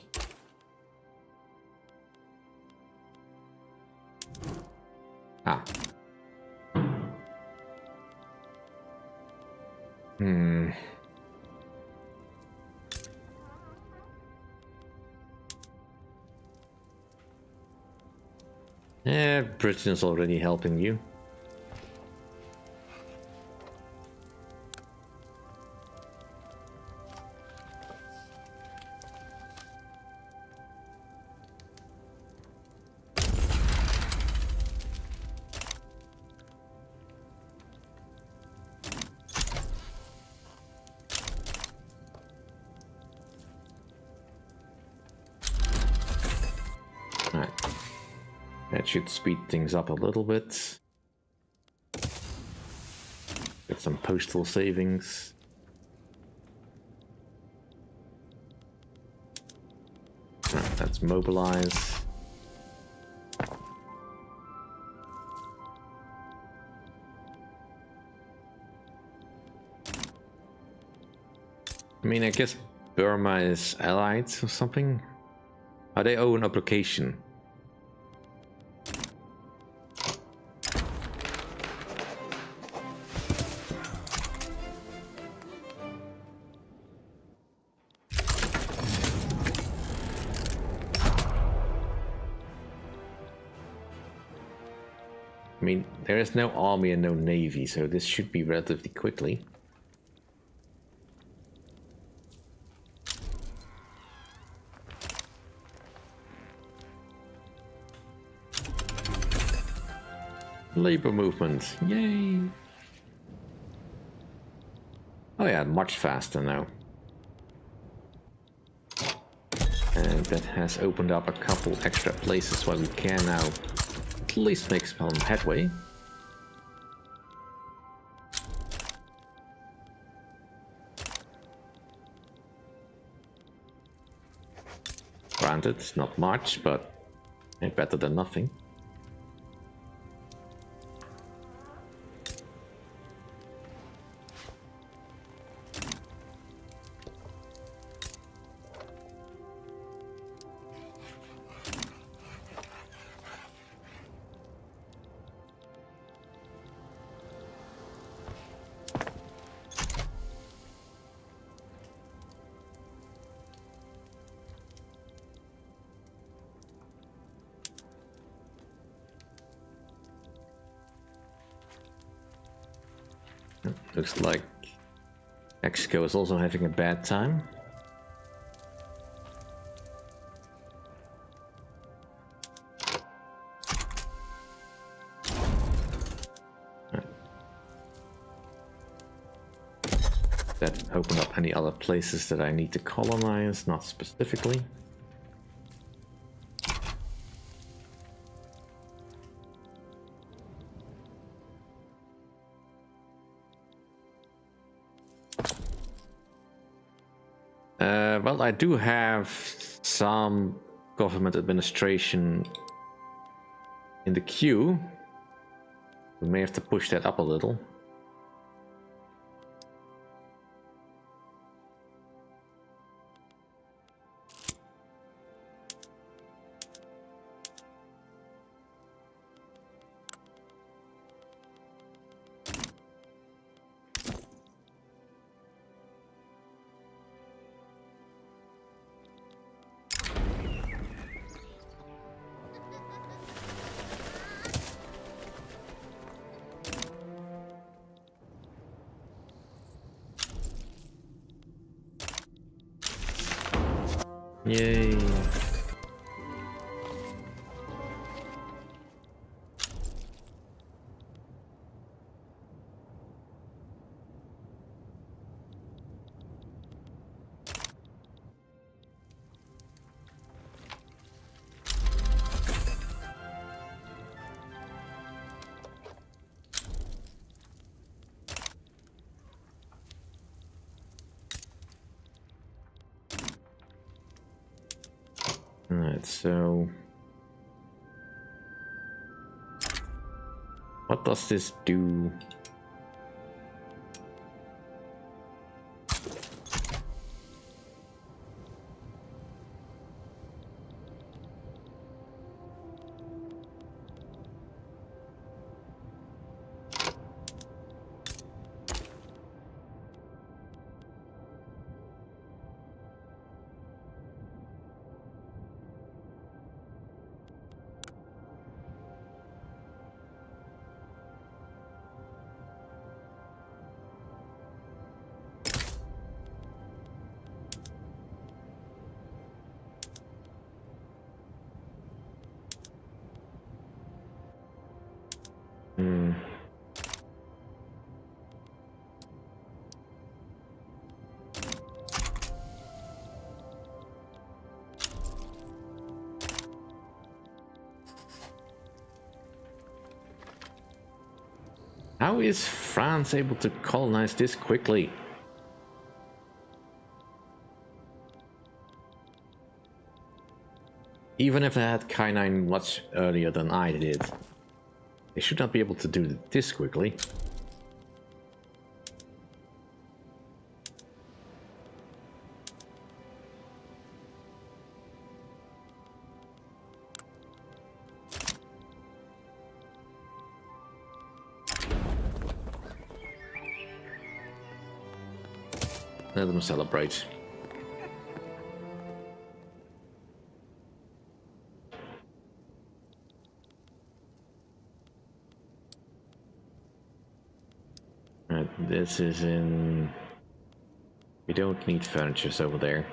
Ah. Yeah, Britain's already helping you. That should speed things up a little bit. Get some postal savings. Let's mobilize. I mean, I guess Burma is allied or something. Oh, they owe an obligation. I mean, there is no army and no navy, so this should be relatively quickly. Labor movement, yay! Oh yeah, much faster now. And that has opened up a couple extra places where we can now at least make some headway. Granted, not much, but better than nothing. Looks like Mexico is also having a bad time. That open up any other places that I need to colonize, not specifically. Well, I do have some government administration in the queue. We may have to push that up a little. Yay. Alright, so what does this do? How is France able to colonize this quickly? Even if I had K9 much earlier than I did, they should not be able to do it this quickly. Let them celebrate. Right, this is in... We don't need furnitures over there.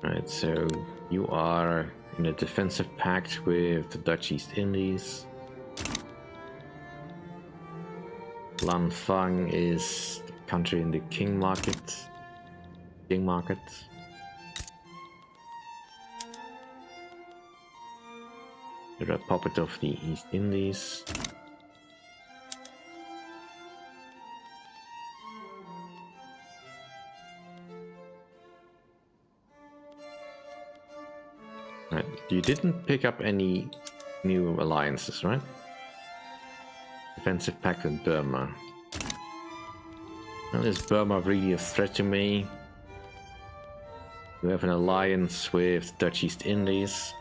Right, so you are in a defensive pact with the Dutch East Indies. Lan Fang is the country in the King Market. King Market. You're a puppet of the East Indies. Right, you didn't pick up any new alliances, right? Defensive pact with Burma. Well, is Burma really a threat to me? We have an alliance with Dutch East Indies.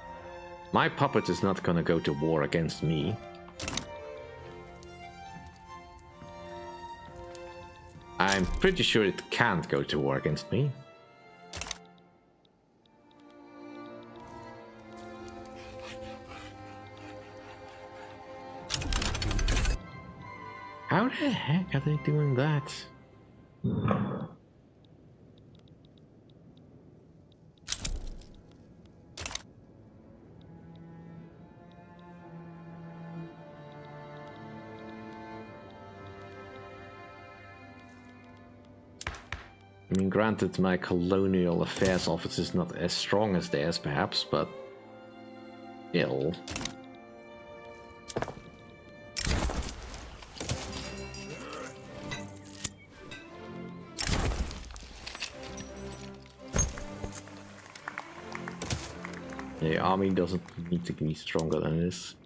My puppet is not gonna go to war against me. I'm pretty sure it can't go to war against me. How the heck are they doing that? I mean, granted, my colonial affairs office is not as strong as theirs, perhaps, but still. The army doesn't need to be stronger than this.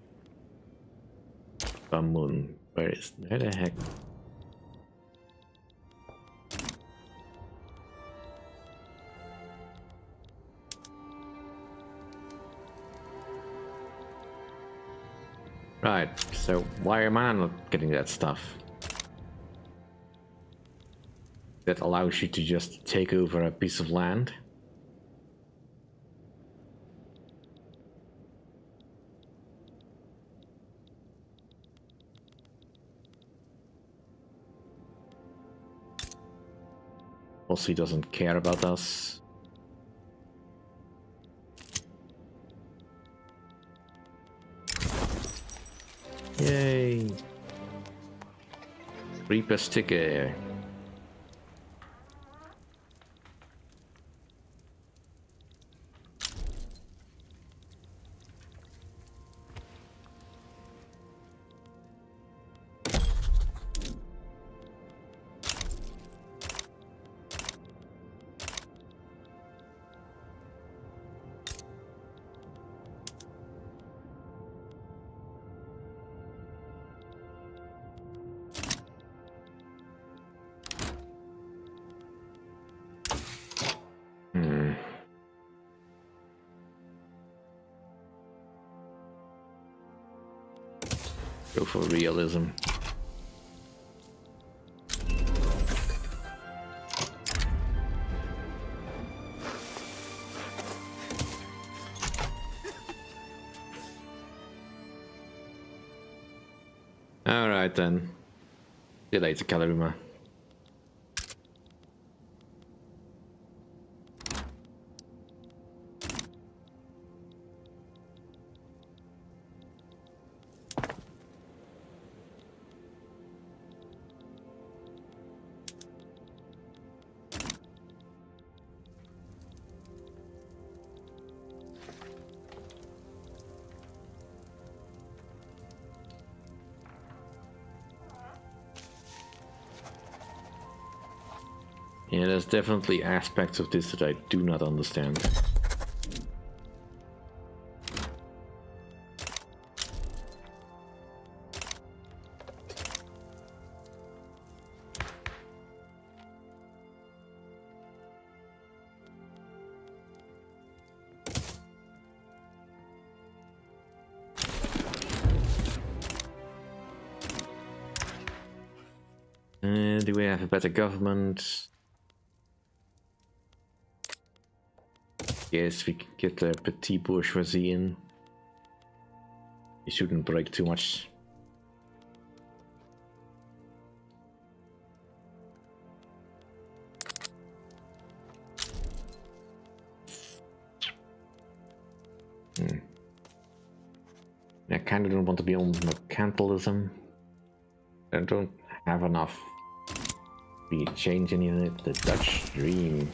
Bamun, where the heck? Right, so why am I not getting that stuff? That allows you to just take over a piece of land? Also, he doesn't care about us. Yay! Reaper sticker. Go for realism. Alright then. See you later, Kalaruma. Yeah, there's definitely aspects of this that I do not understand. Do we have a better government? Yes, we can get the petit bourgeoisie in. We shouldn't break too much. I kind of don't want to be on mercantilism. I don't have enough. We change any of it. The Dutch dream.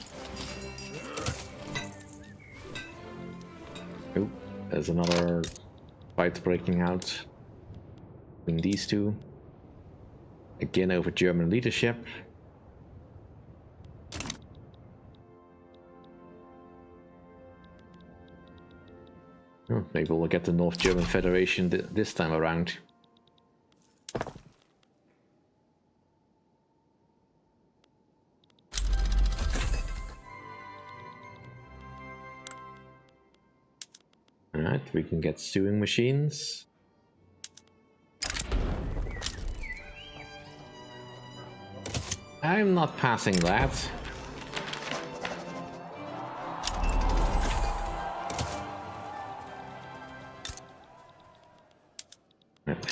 Oh, there's another fight breaking out between these two. Again over German leadership. Oh, maybe we'll get the North German Federation this time around. Alright, we can get sewing machines. I'm not passing that.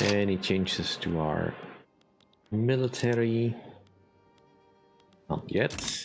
Any changes to our military? Not yet.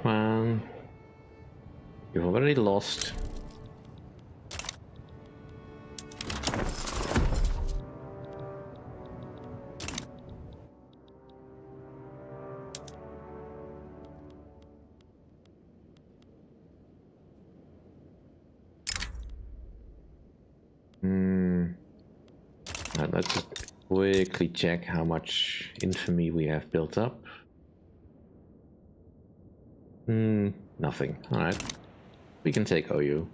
Come on. You've already lost. Let's just quickly check how much infamy we have built up. Nothing. Alright. We can take OU.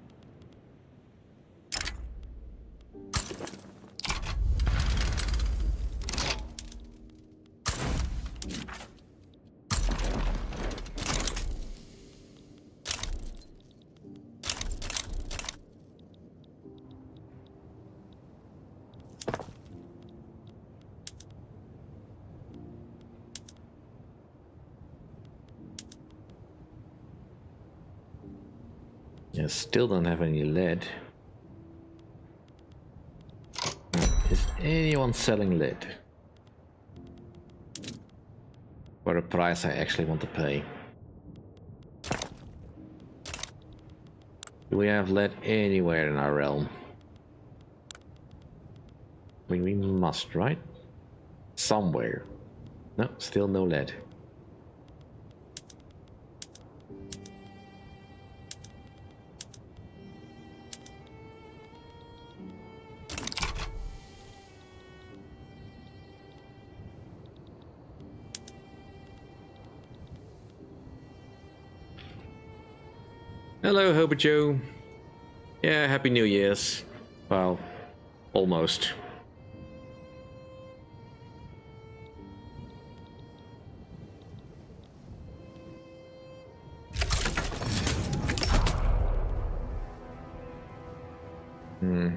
Yeah, still don't have any lead. Is anyone selling lead? For a price I actually want to pay. Do we have lead anywhere in our realm? I mean, we must, right? Somewhere. No, still no lead. Hello, Hobo Joe. Yeah, Happy New Year's. Well, almost. Hmm.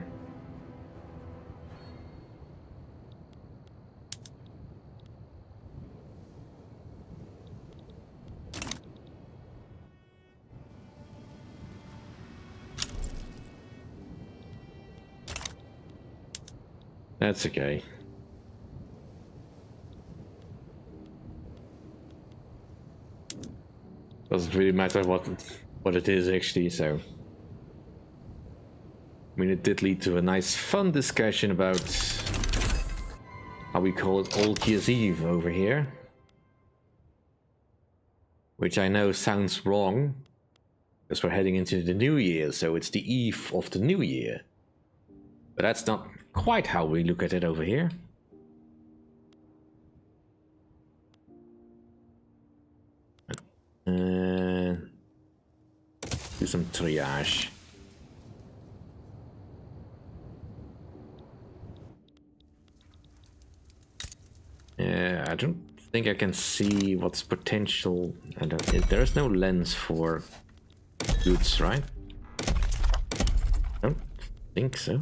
That's okay. Doesn't really matter what it is actually, so. I mean, it did lead to a nice fun discussion about how we call it Old Year's Eve over here. Which I know sounds wrong, because we're heading into the new year, so it's the eve of the new year. But that's not quite how we look at it over here. Do some triage. I don't think I can see what's potential. There's no lens for goods, right? I don't think so.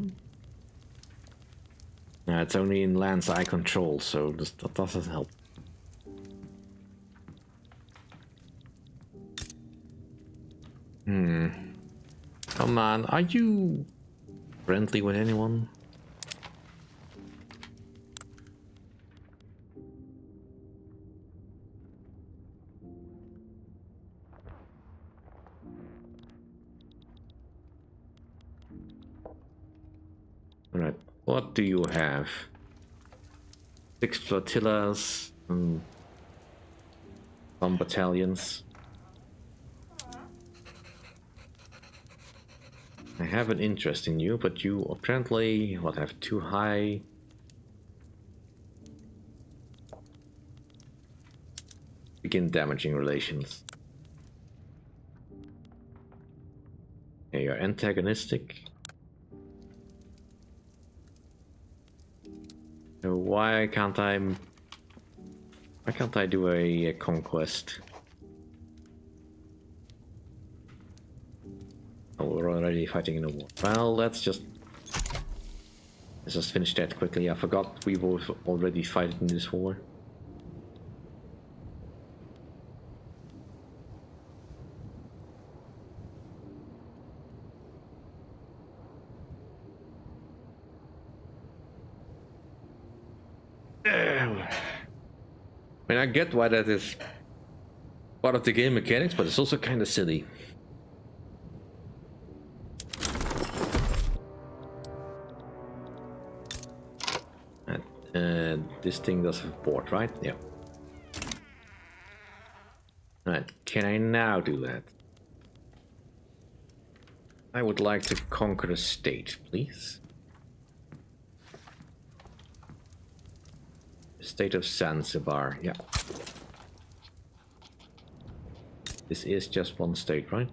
No, it's only in lands I control, so that doesn't help. Come on, are you friendly with anyone? Alright, what do you have? 6 flotillas, some battalions. I have an interest in you, but you apparently have too high. Begin damaging relations. Yeah, you're antagonistic. So why can't I do a conquest? Oh, we're already fighting in a war. Well, let's just finish that quickly. I forgot we were already fighting in this war. I mean, I get why that is part of the game mechanics, but it's also kind of silly. This thing does have a port, right? Yeah. Alright, can I now do that? I would like to conquer a state, please. State of Zanzibar, yeah. This is just one state, right?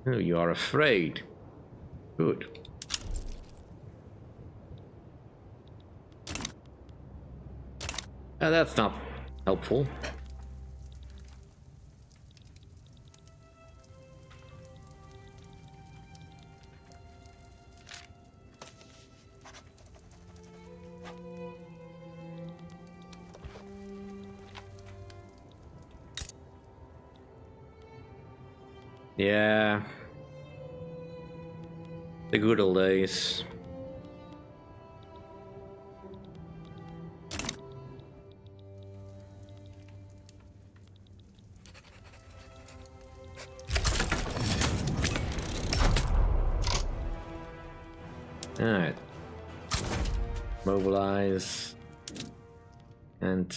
Oh, you are afraid. Good. That's not helpful. Yeah. The good old days. Alright. Mobilize. And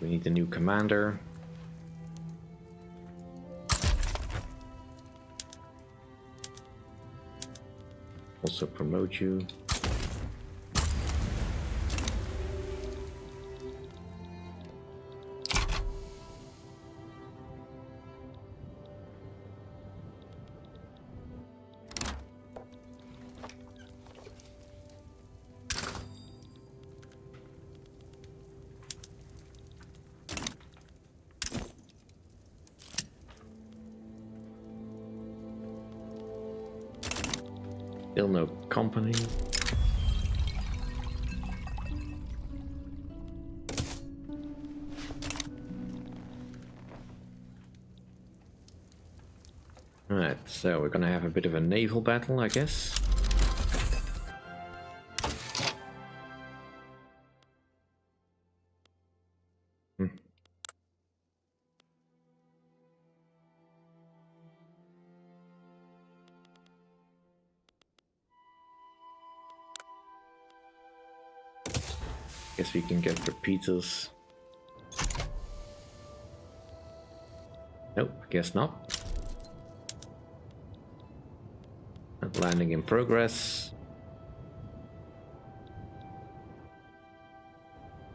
we need a new commander. Also promote you. Still no company. Alright, so we're gonna have a bit of a naval battle, I guess. Guess we can get repeaters. Nope, guess not. Landing in progress.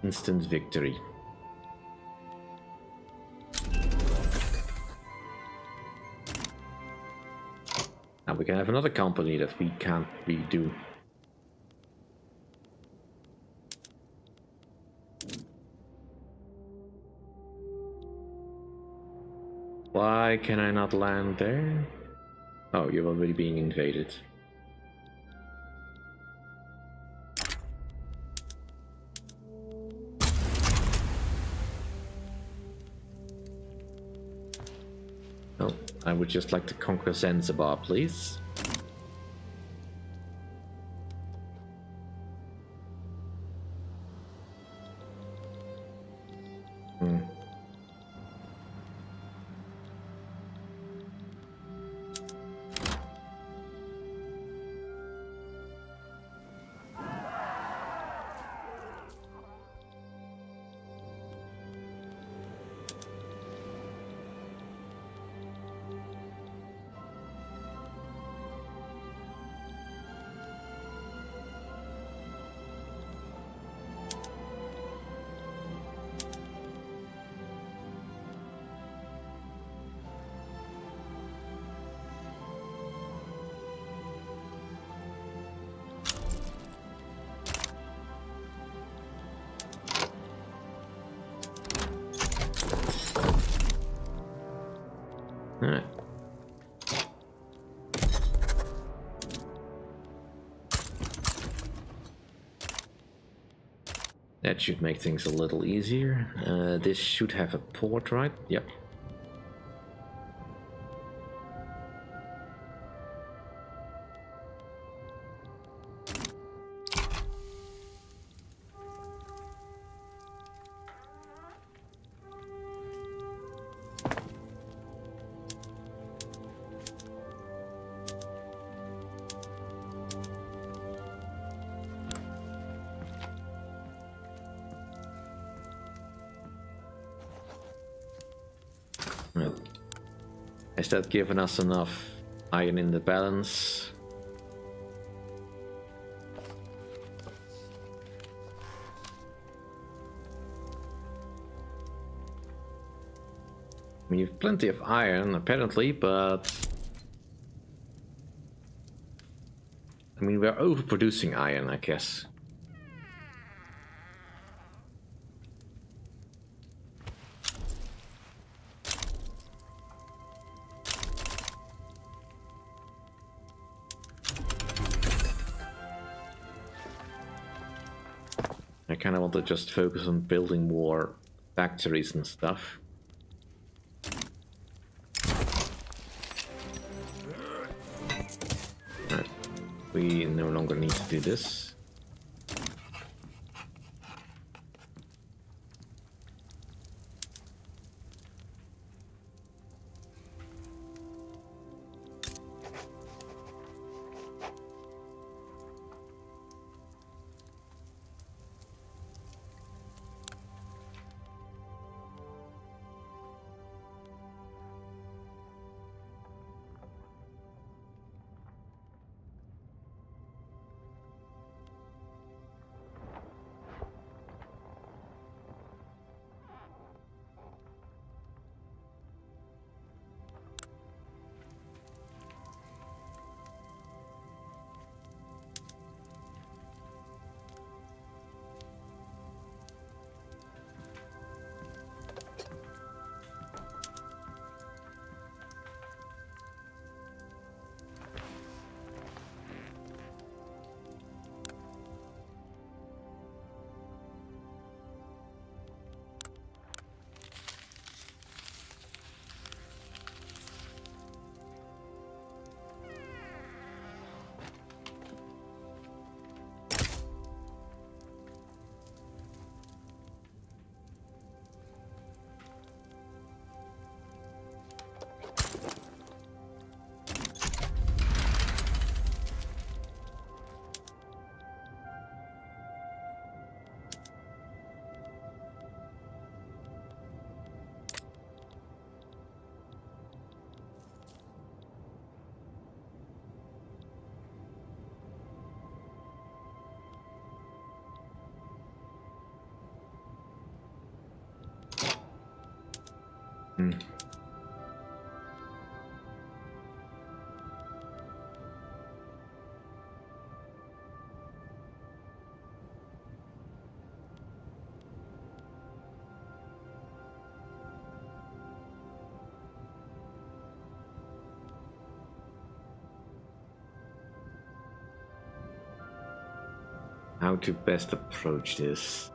Instant victory. Now we can have another company that we can't redo. Why can I not land there? Oh, you're already being invaded. Oh, I would just like to conquer Zanzibar, please. Alright. That should make things a little easier. This should have a port, right? Yep. Has that given us enough iron in the balance? I mean, you've plenty of iron, apparently, but... I mean, we're overproducing iron, I guess. I kind of want to just focus on building more factories and stuff. Right. We no longer need to do this. Hmm. How to best approach this?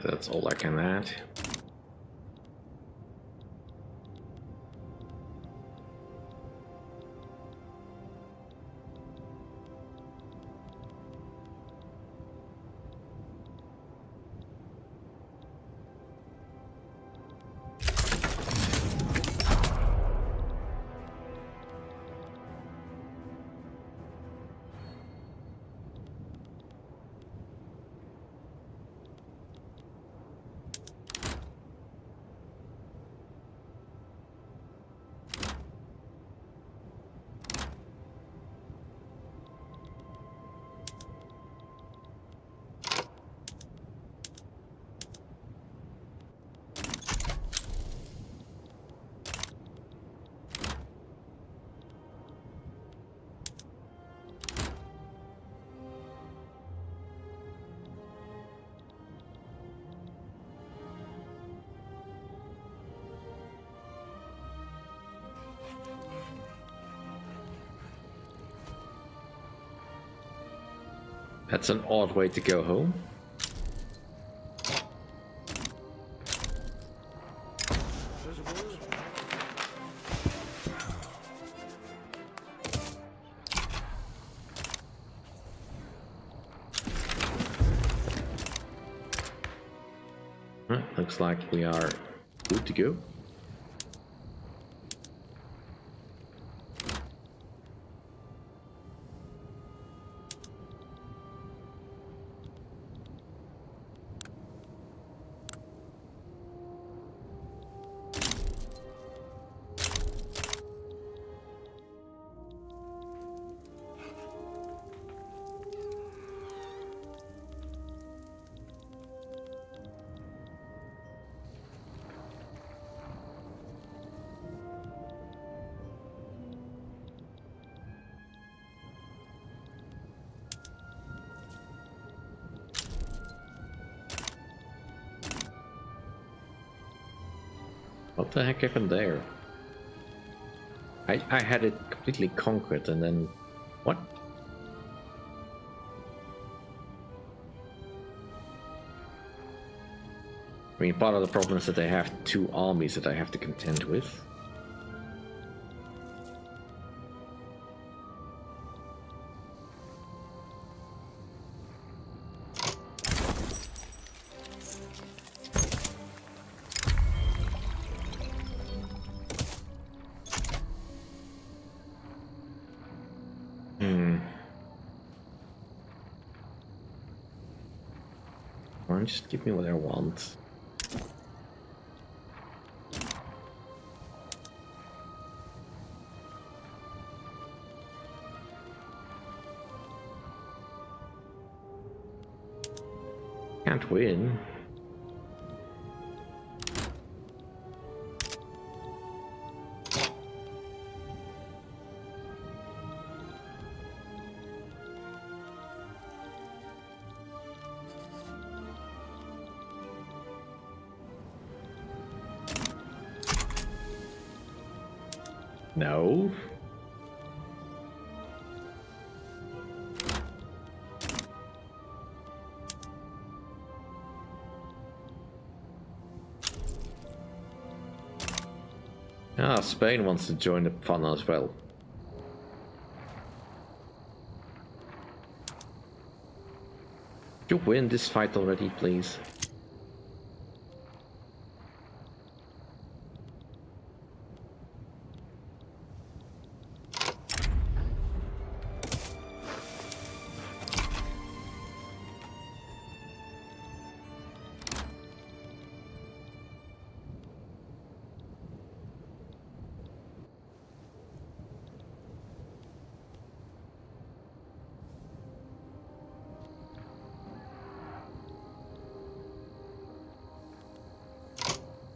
That's all I can add. That's an odd way to go home. Looks like we are good to go. What the heck happened there? I had it completely conquered and then... What? I mean, part of the problem is that they have two armies that I have to contend with. Just give me what I want. Can't win. No. Ah, Spain wants to join the fun as well. You win this fight already, please.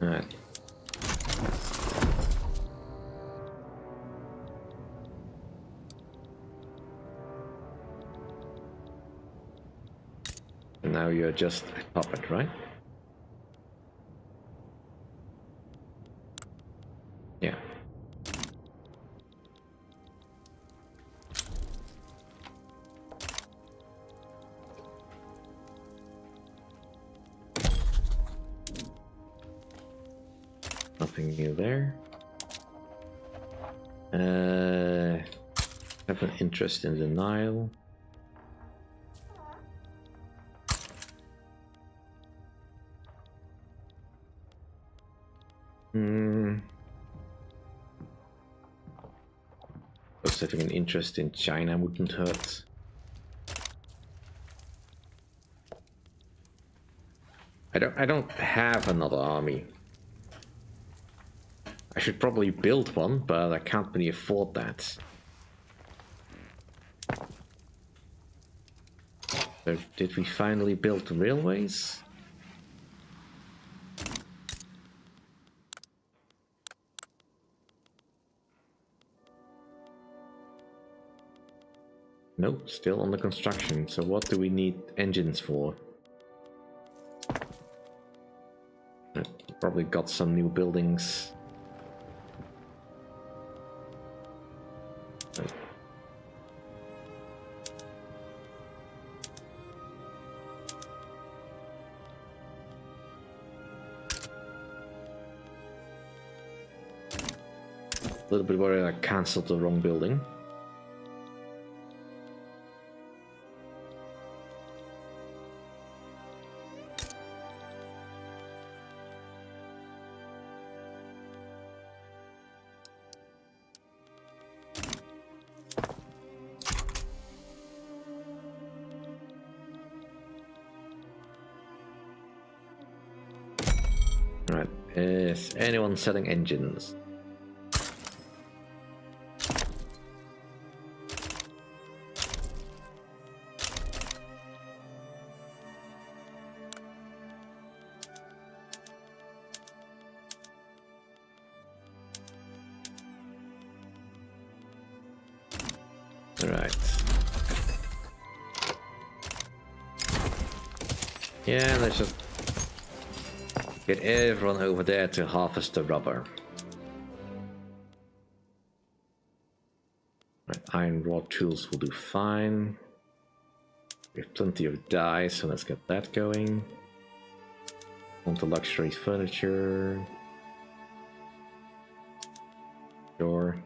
Alright. And now you're just a puppet, right? Yeah. Nothing new there. Have an interest in the Nile. Just having an interest in China wouldn't hurt. I don't have another army. I should probably build one, but I can't really afford that. So did we finally build railways? Nope, still under construction. So what do we need engines for? Probably got some new buildings. A little bit worried I cancelled the wrong building. Right, is anyone selling engines? Right. Yeah, let's just get everyone over there to harvest the rubber. Right, iron rod tools will do fine. We have plenty of dye, so let's get that going. On to luxury furniture. Sure.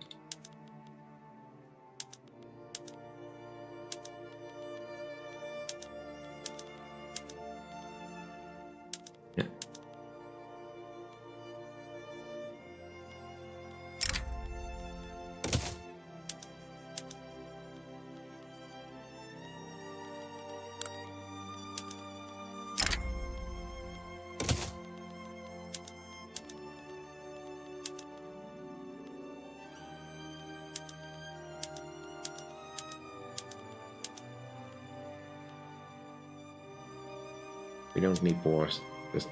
We don't need more, just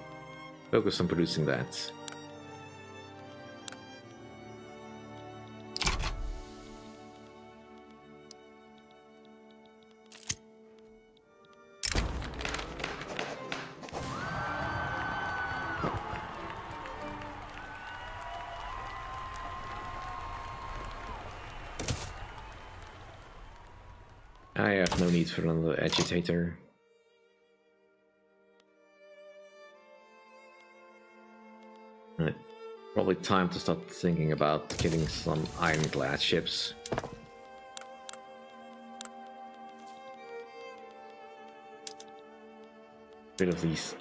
focus on producing that. I have no need for another agitator. Right. Probably time to start thinking about getting some ironclad ships. Rid of these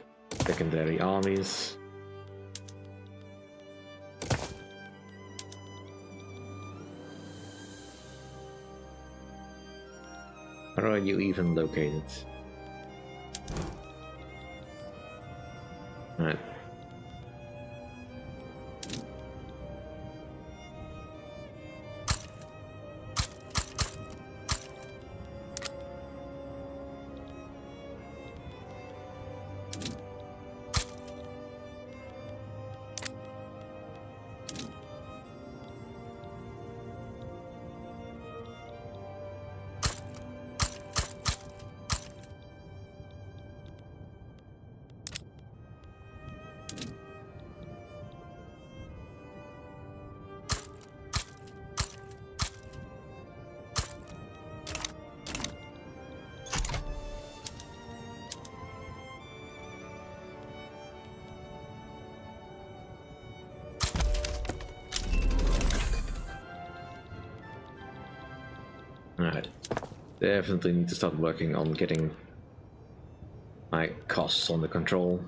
secondary armies. Where are you even located? Alright. Alright. Definitely need to start working on getting my costs under control.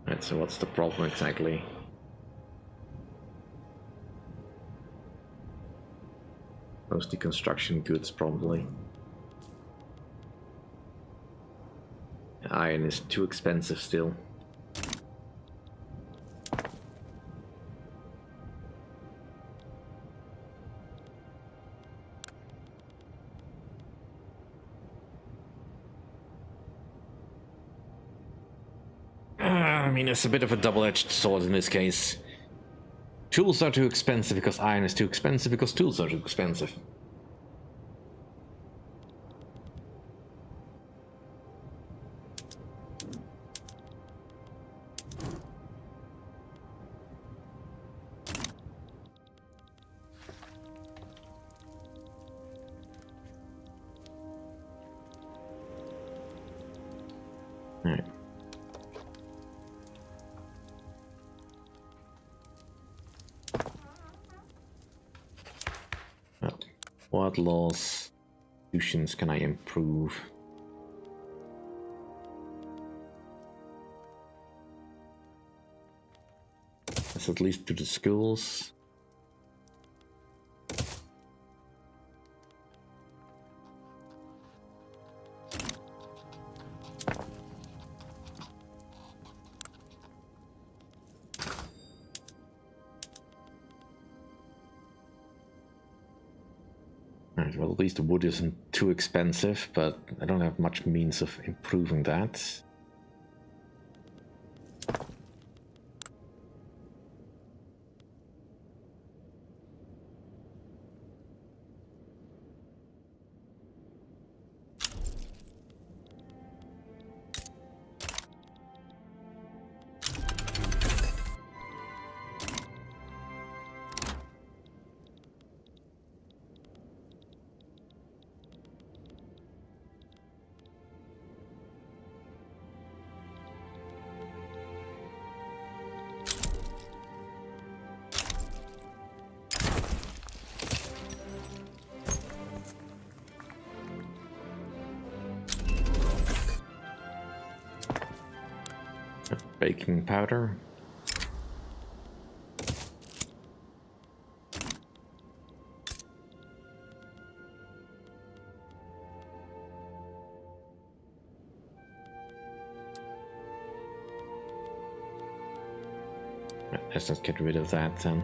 Right, so what's the problem exactly? Mostly construction goods, probably. Iron is too expensive still. I mean, it's a bit of a double-edged sword in this case. Tools are too expensive because iron is too expensive because tools are too expensive. Alright. What laws, solutions can I improve? Let's at least do the schools. Alright, well, at least the wood isn't too expensive, but I don't have much means of improving that. Baking powder. Let's just get rid of that then.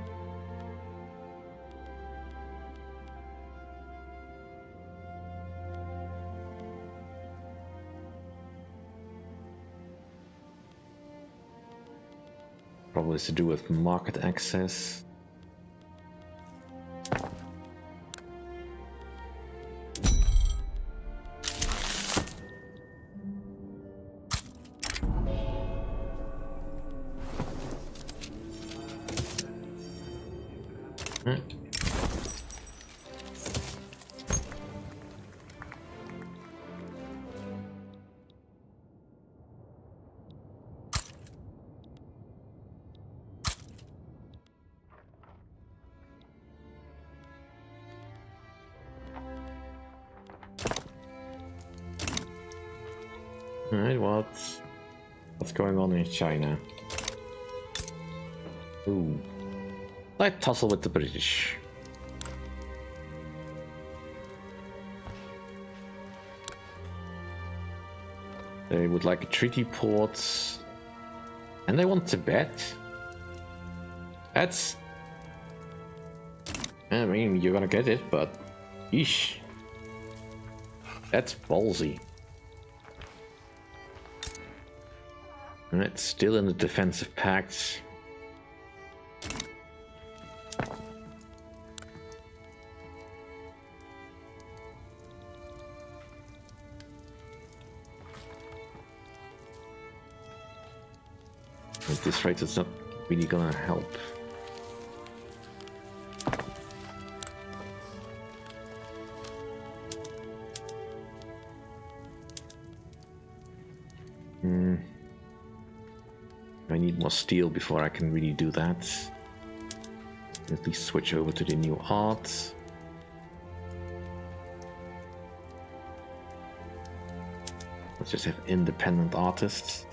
Probably has to do with market access. Alright, what's going on in China? Ooh. Slight tussle with the British. They would like a treaty port. And they want Tibet. That's... I mean, you're gonna get it, but... Eesh. That's ballsy. And it's still in the defensive pact. At this rate, it's not really gonna help. I need more steel before I can really do that. At least switch over to the new art. Let's just have independent artists.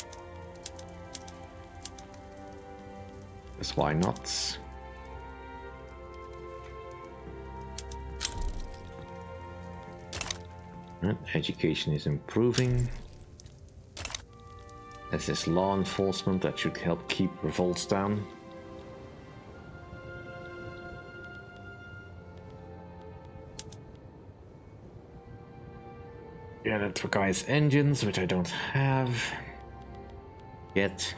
Because why not? And education is improving. There's this law enforcement that should help keep revolts down. Yeah, that requires engines, which I don't have yet.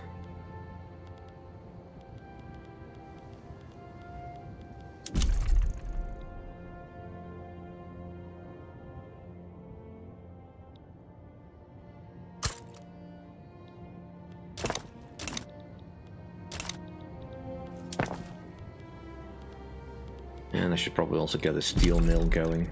And I should probably also get a steel mill going.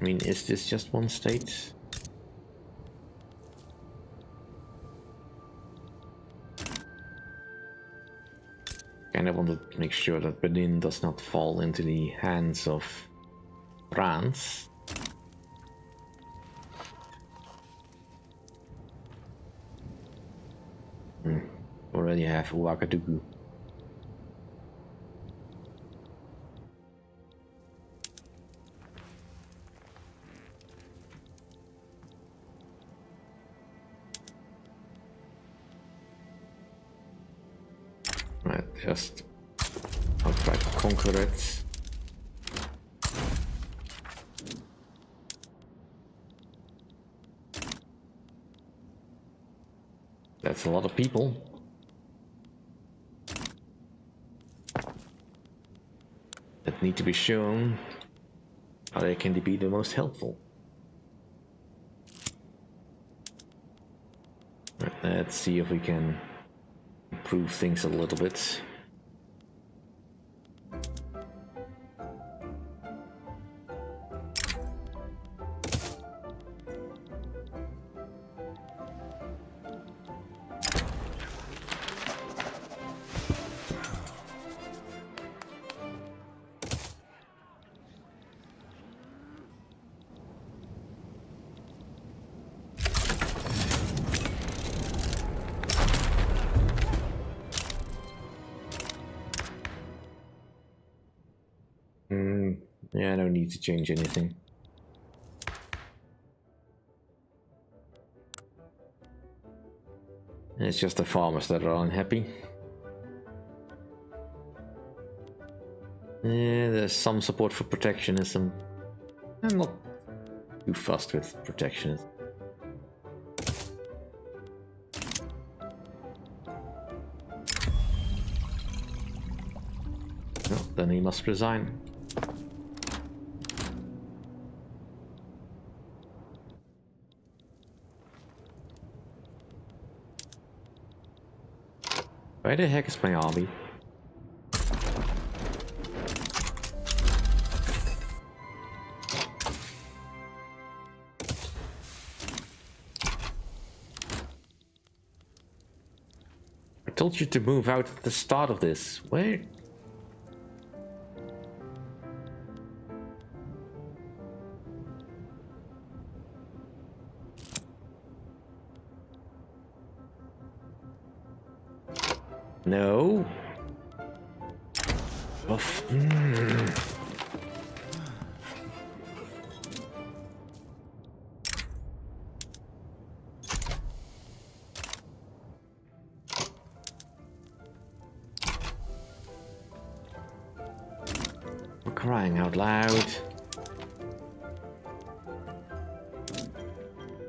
I mean, is this just one state? And I want to make sure that Benin does not fall into the hands of France. Already have Ouagadougou. I'll try to conquer it. That's a lot of people. That need to be shown how they can be the most helpful. Let's see if we can improve things a little bit. Yeah, I don't need to change anything. It's just the farmers that are unhappy. Yeah, there's some support for protectionism. I'm not too fussed with protectionism. No, then he must resign. Where the heck is my army? I told you to move out at the start of this. Where? No. Oof. For crying out loud.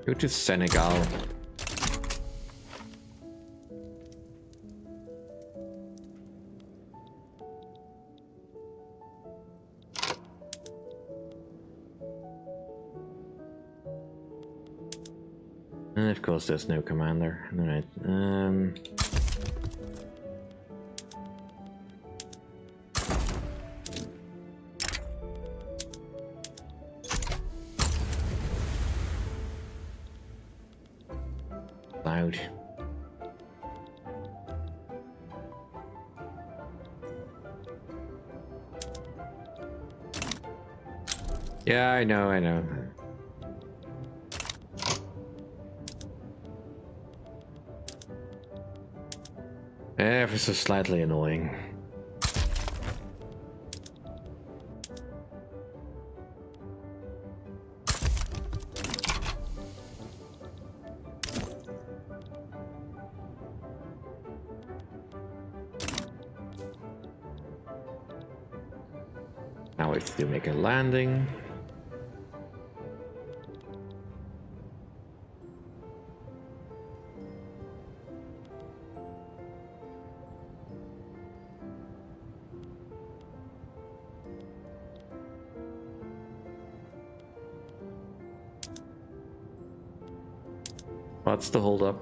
Go to Senegal. And of course there's no commander. Alright, loud. Yeah, I know, I know. Ever so slightly annoying. Now we have to make a landing. What's the hold up?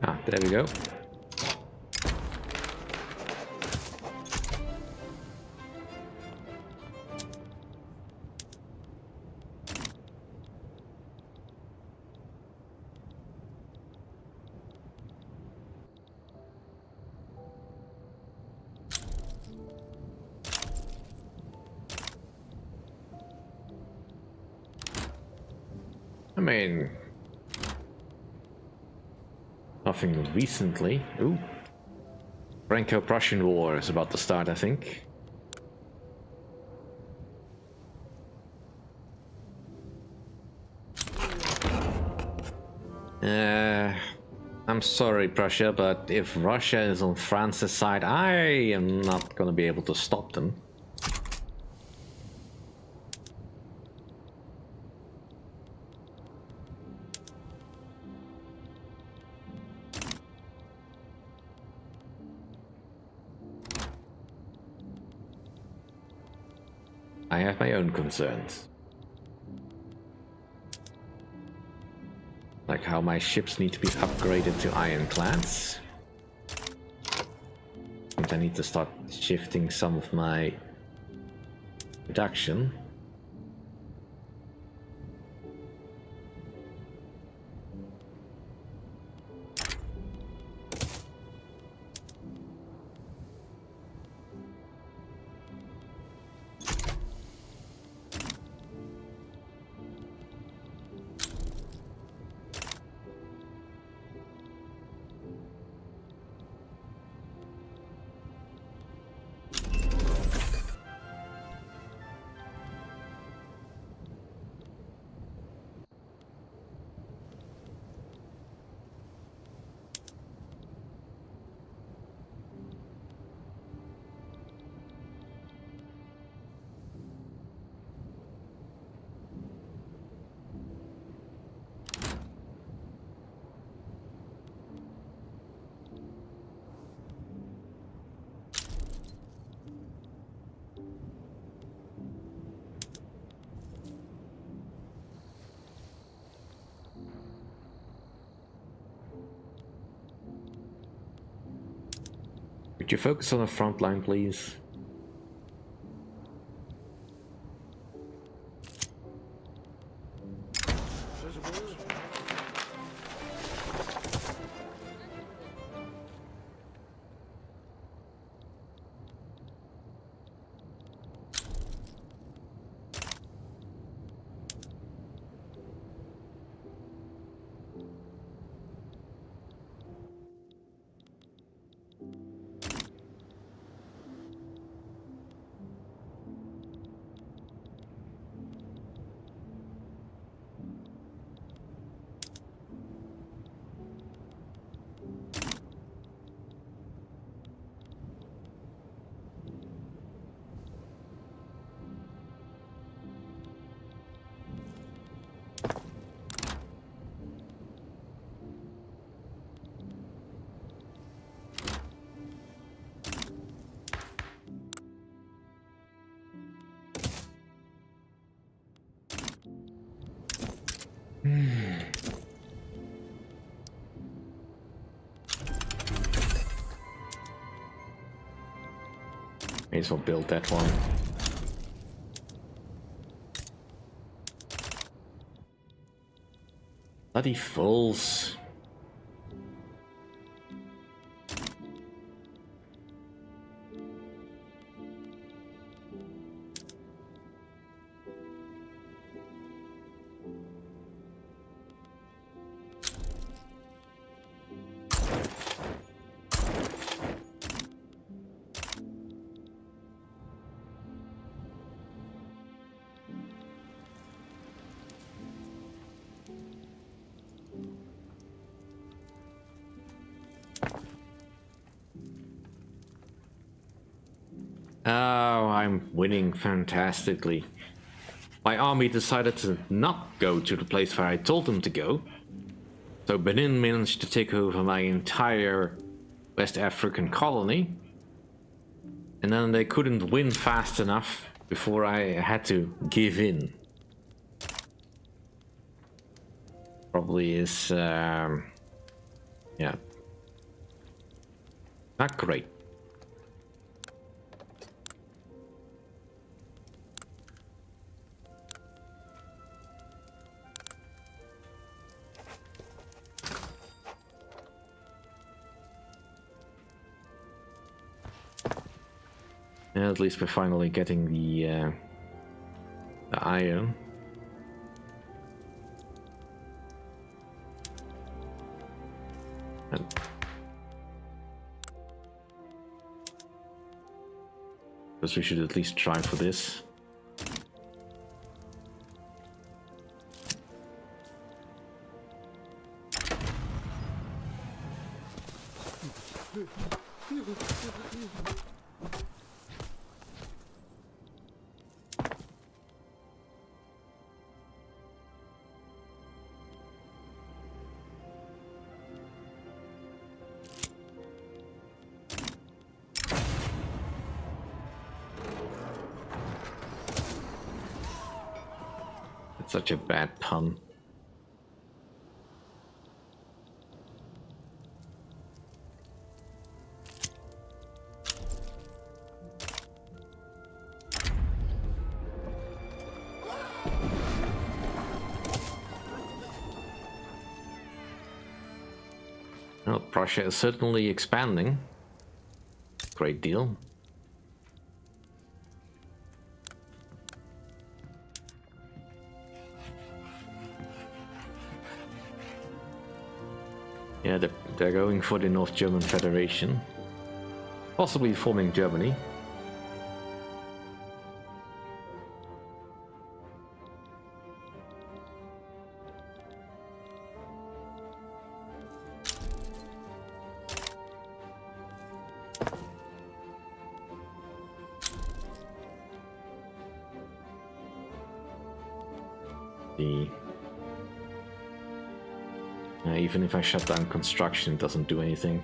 Ah, there we go. I mean, Nothing recently. Ooh. Franco-Prussian War is about to start, I think. I'm sorry, Prussia, but if Russia is on France's side, I am not gonna be able to stop them. I have my own concerns. Like how my ships need to be upgraded to ironclads. And I need to start shifting some of my production. Could you focus on the front line, please? May as well build that one. Bloody fools. Oh, I'm winning fantastically. My army decided to not go to the place where I told them to go. So Benin managed to take over my entire West African colony. And then they couldn't win fast enough before I had to give in. Probably is, yeah, not great. At least we're finally getting the iron. Because we should at least try for this. Such a bad pun. Well, Prussia is certainly expanding. Great deal. Yeah, they're going for the North German Federation. Possibly forming Germany. Even if I shut down construction, it doesn't do anything.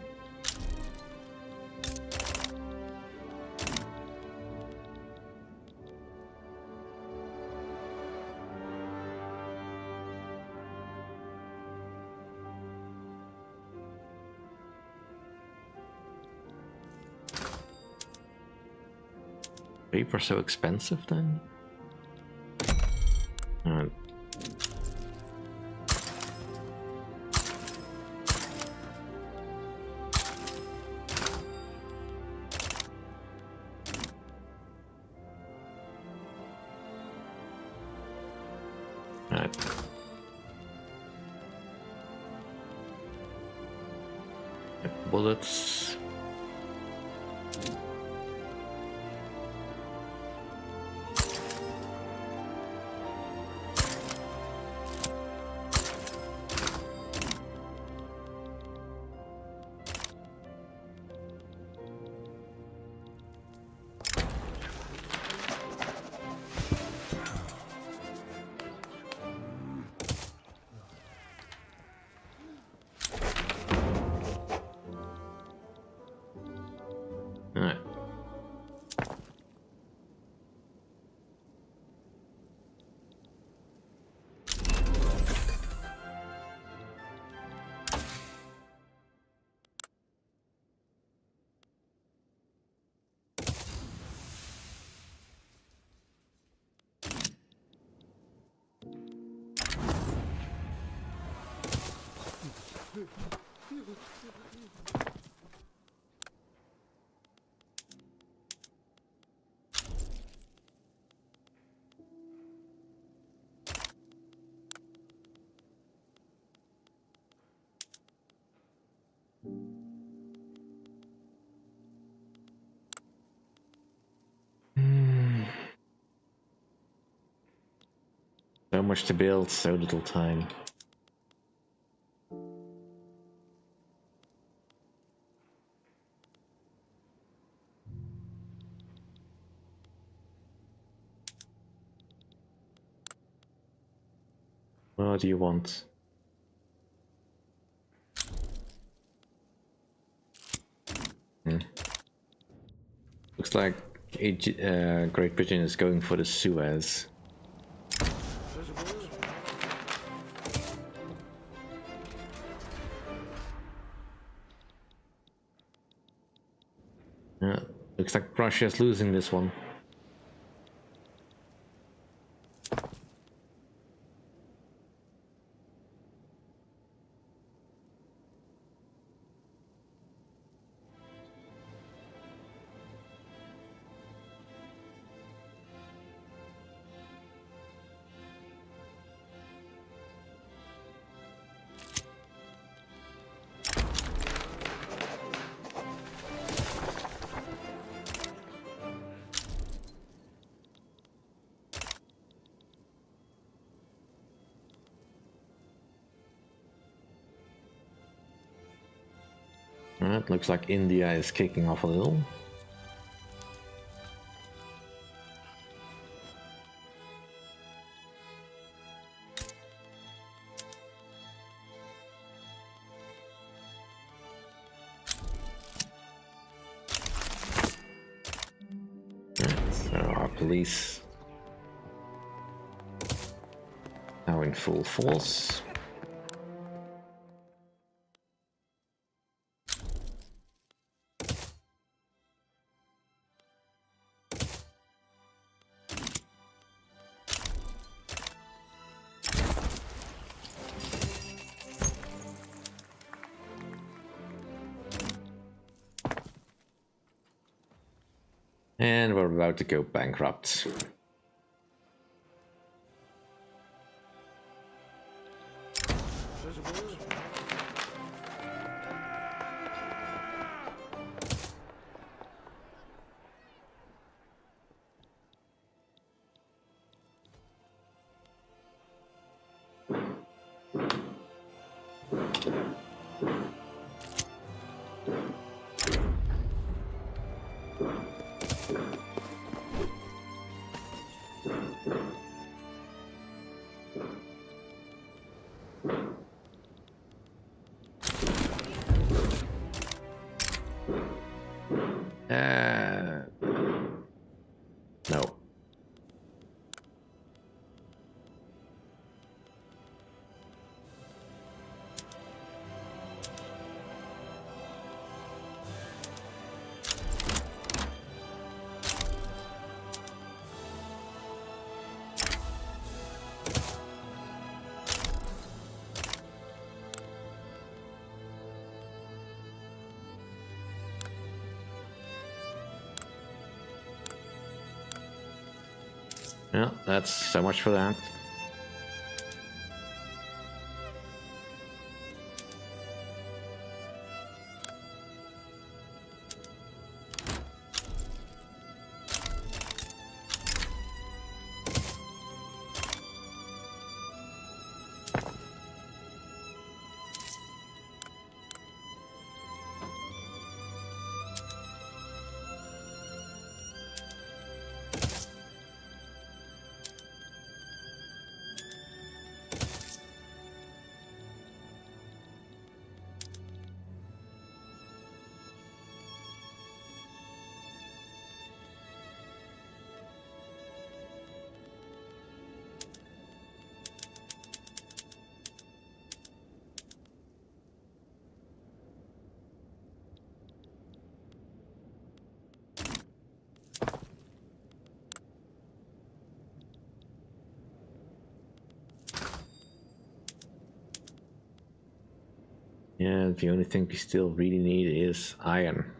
Paper so expensive then? Bullets. So much to build, so little time. What do you want? Looks like Great Britain is going for the Suez. Looks like Russia's losing this one. Alright, looks like India is kicking off a little. So our police now in full force. And we're about to go bankrupt. No. Yeah, that's so much for that. Yeah, the only thing we still really need is iron.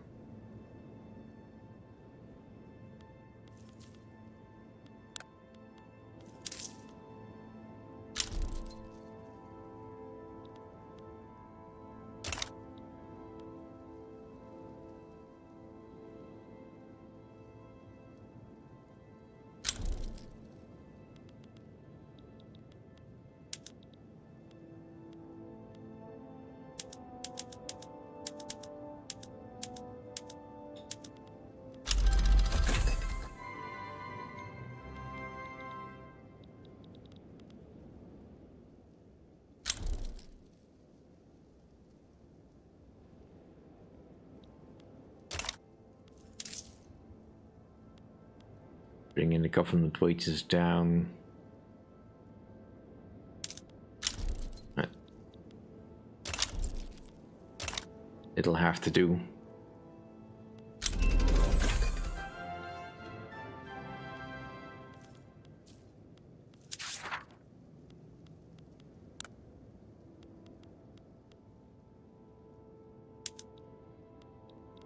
Bringing the government wages down. Right. It'll have to do.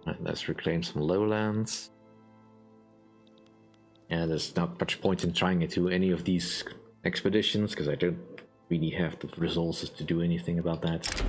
Right, let's reclaim some lowlands. Yeah, there's not much point in trying to do any of these expeditions because I don't really have the resources to do anything about that.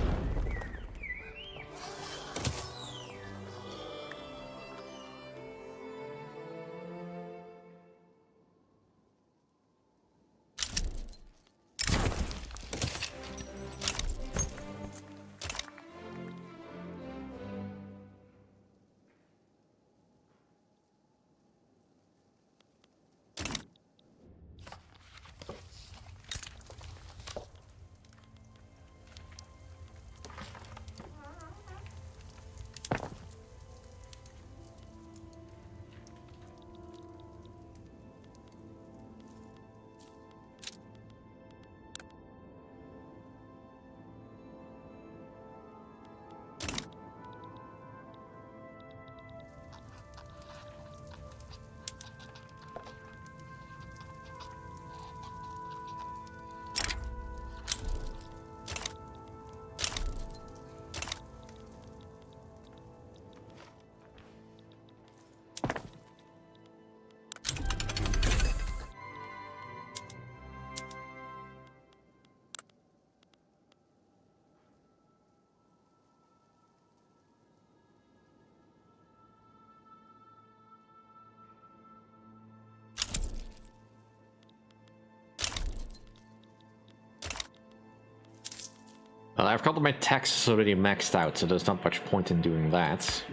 Well, I've got my taxes already maxed out, so there's not much point in doing that.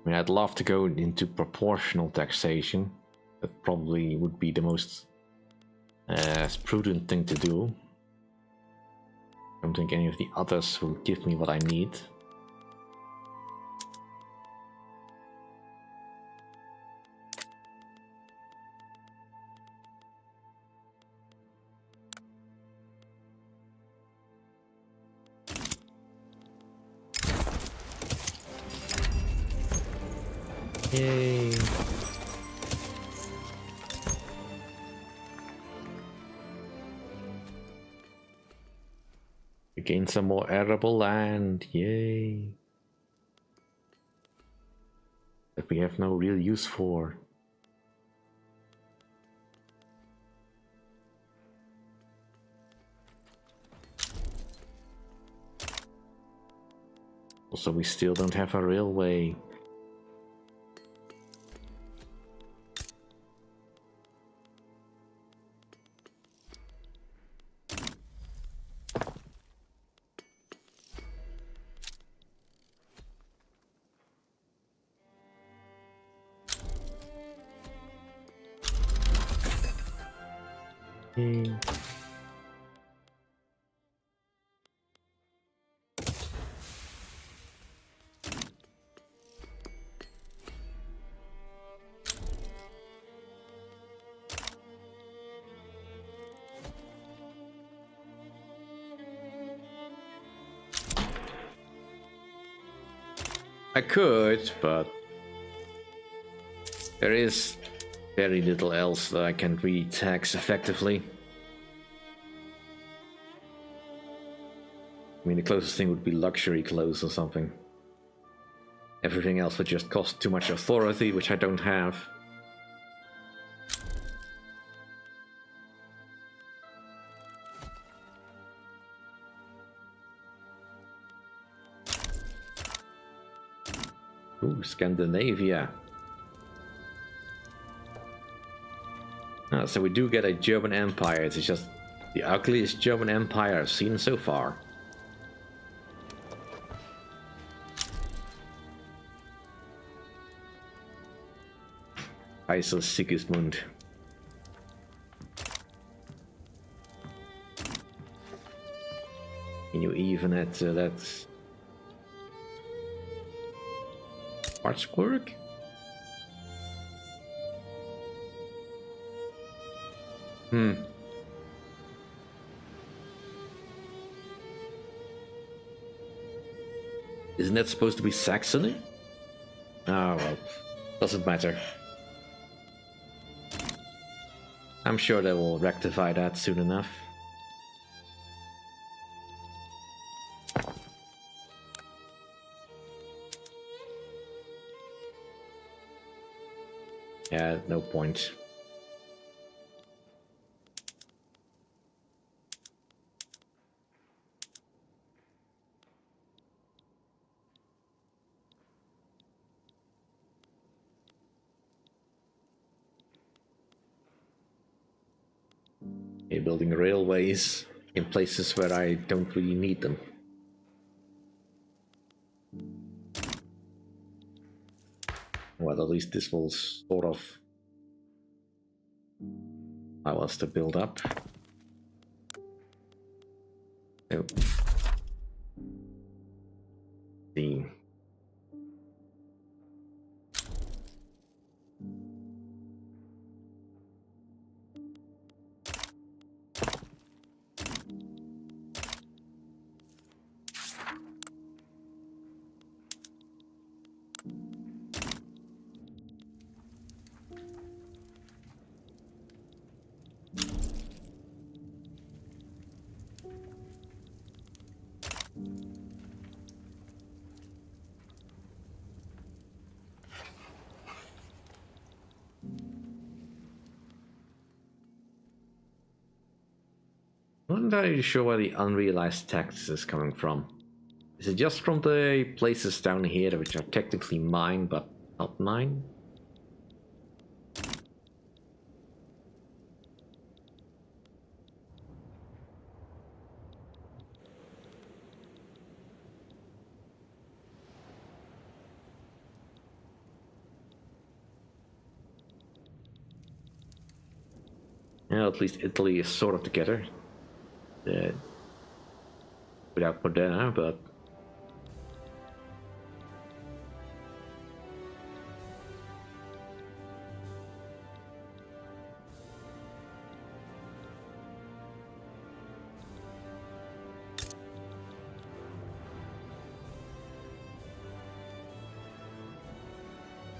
I mean, I'd love to go into proportional taxation. That probably would be the most prudent thing to do. I don't think any of the others will give me what I need. Yay! We gain some more arable land, yay! That we have no real use for. Also, we still don't have a railway. I could, but there is very little else that I can really tax effectively. I mean, the closest thing would be luxury clothes or something. Everything else would just cost too much authority, which I don't have. Ooh, Scandinavia. So we do get a German Empire. It's just the ugliest German Empire I've seen so far. Kaiser Sigismund. Can you even at that Schwarzburg? Isn't that supposed to be Saxony? Oh well, doesn't matter. I'm sure they will rectify that soon enough. Yeah, no point. Yeah, building railways in places where I don't really need them. Well, at least this will sort of allow us to build up. Oh. See. I'm not entirely sure where the unrealized tax is coming from. Is it just from the places down here which are technically mine but not mine? Well, at least Italy is sort of together. Without Modena, but...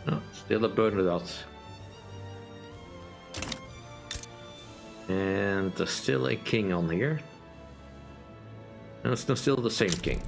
No, still a Bernadotte. And there's still a king on here. And it's still the same king.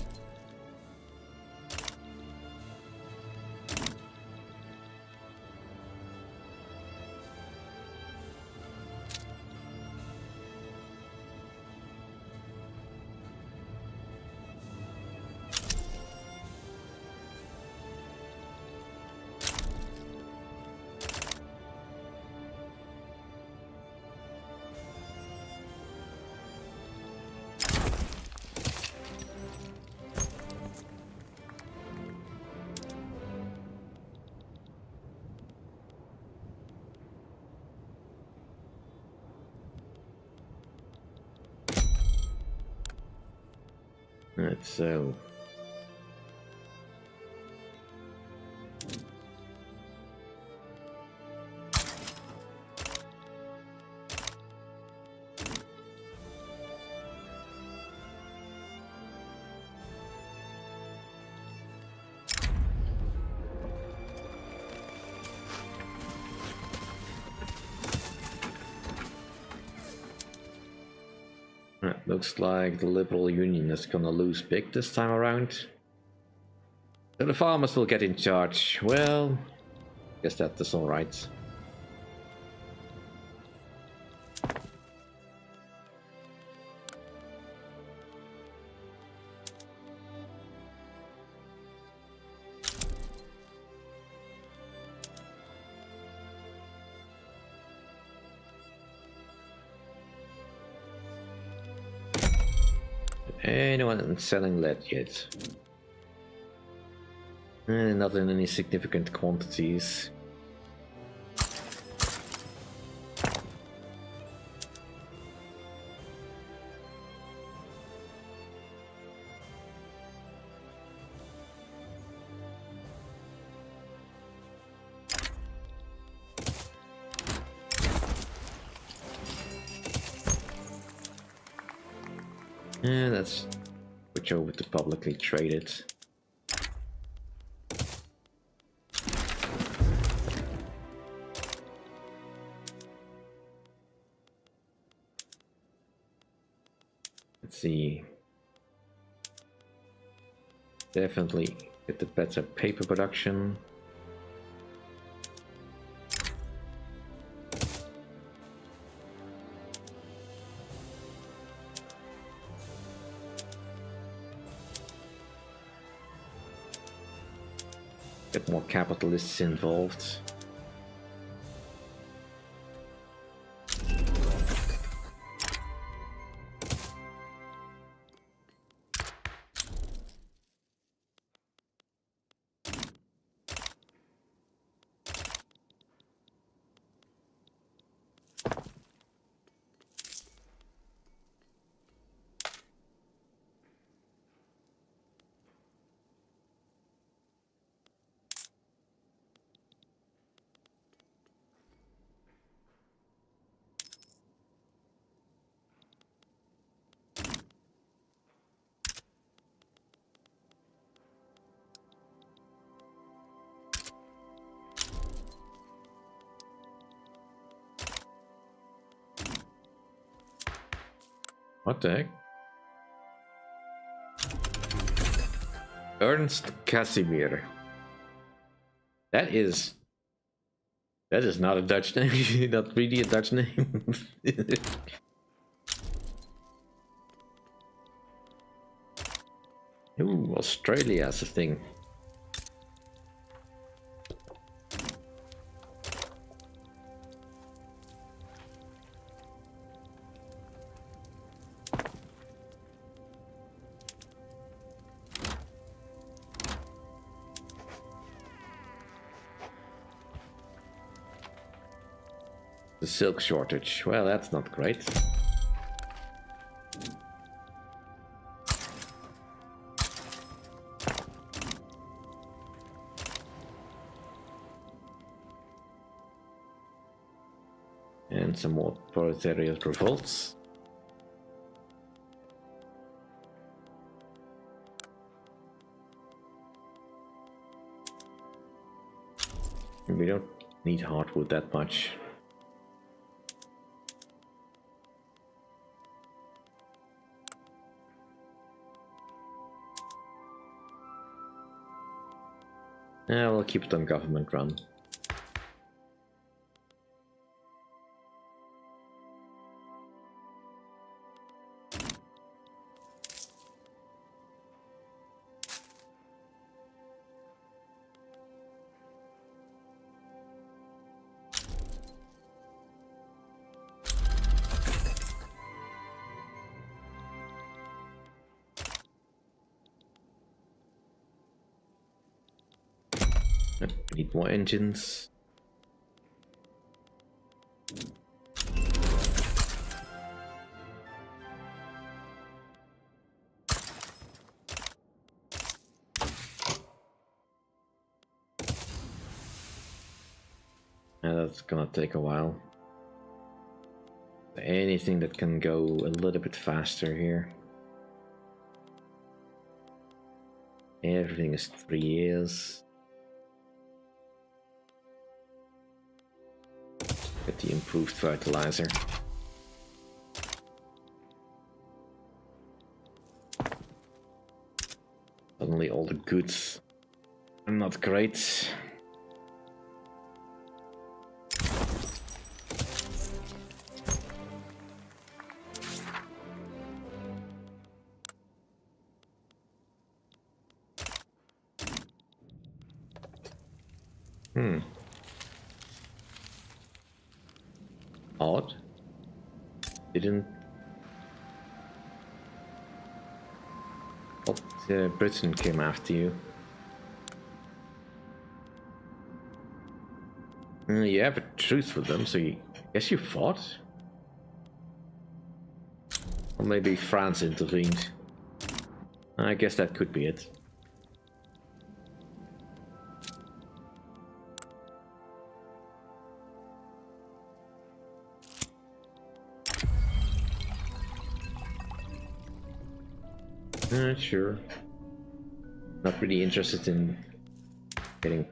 That's so. Looks like the Liberal Union is gonna lose big this time around. So the farmers will get in charge. Well, guess that is alright. Anyone selling lead yet? Not in any significant quantities. Yeah, let's switch over to publicly traded. Let's see. Definitely get the better paper production. Get more capitalists involved. What the heck? Ernst Casimir. That is not a Dutch name. Not really a Dutch name. Ooh, Australia has a thing. silk shortage. Well, that's not great. And some more proletariat revolts. We don't need hardwood that much. Yeah, we'll keep it on government run. Need more engines. Yeah, that's gonna take a while. Anything that can go a little bit faster here. Everything is 3 years. Get the improved fertilizer. Suddenly all the goods are not great. Odd. Didn't... But Britain came after you. You have a truce with them, so you... Guess you fought? Or maybe France intervened. I guess that could be it. Sure. Not really interested in getting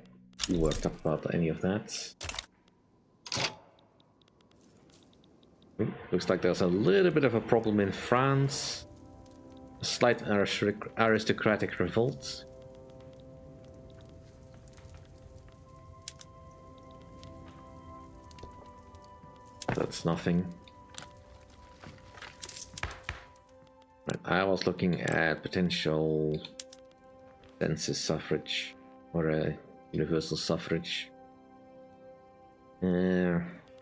worked up about any of that. Looks like there's a little bit of a problem in France. A slight aristocratic revolt. That's nothing. I was looking at potential census suffrage or a universal suffrage.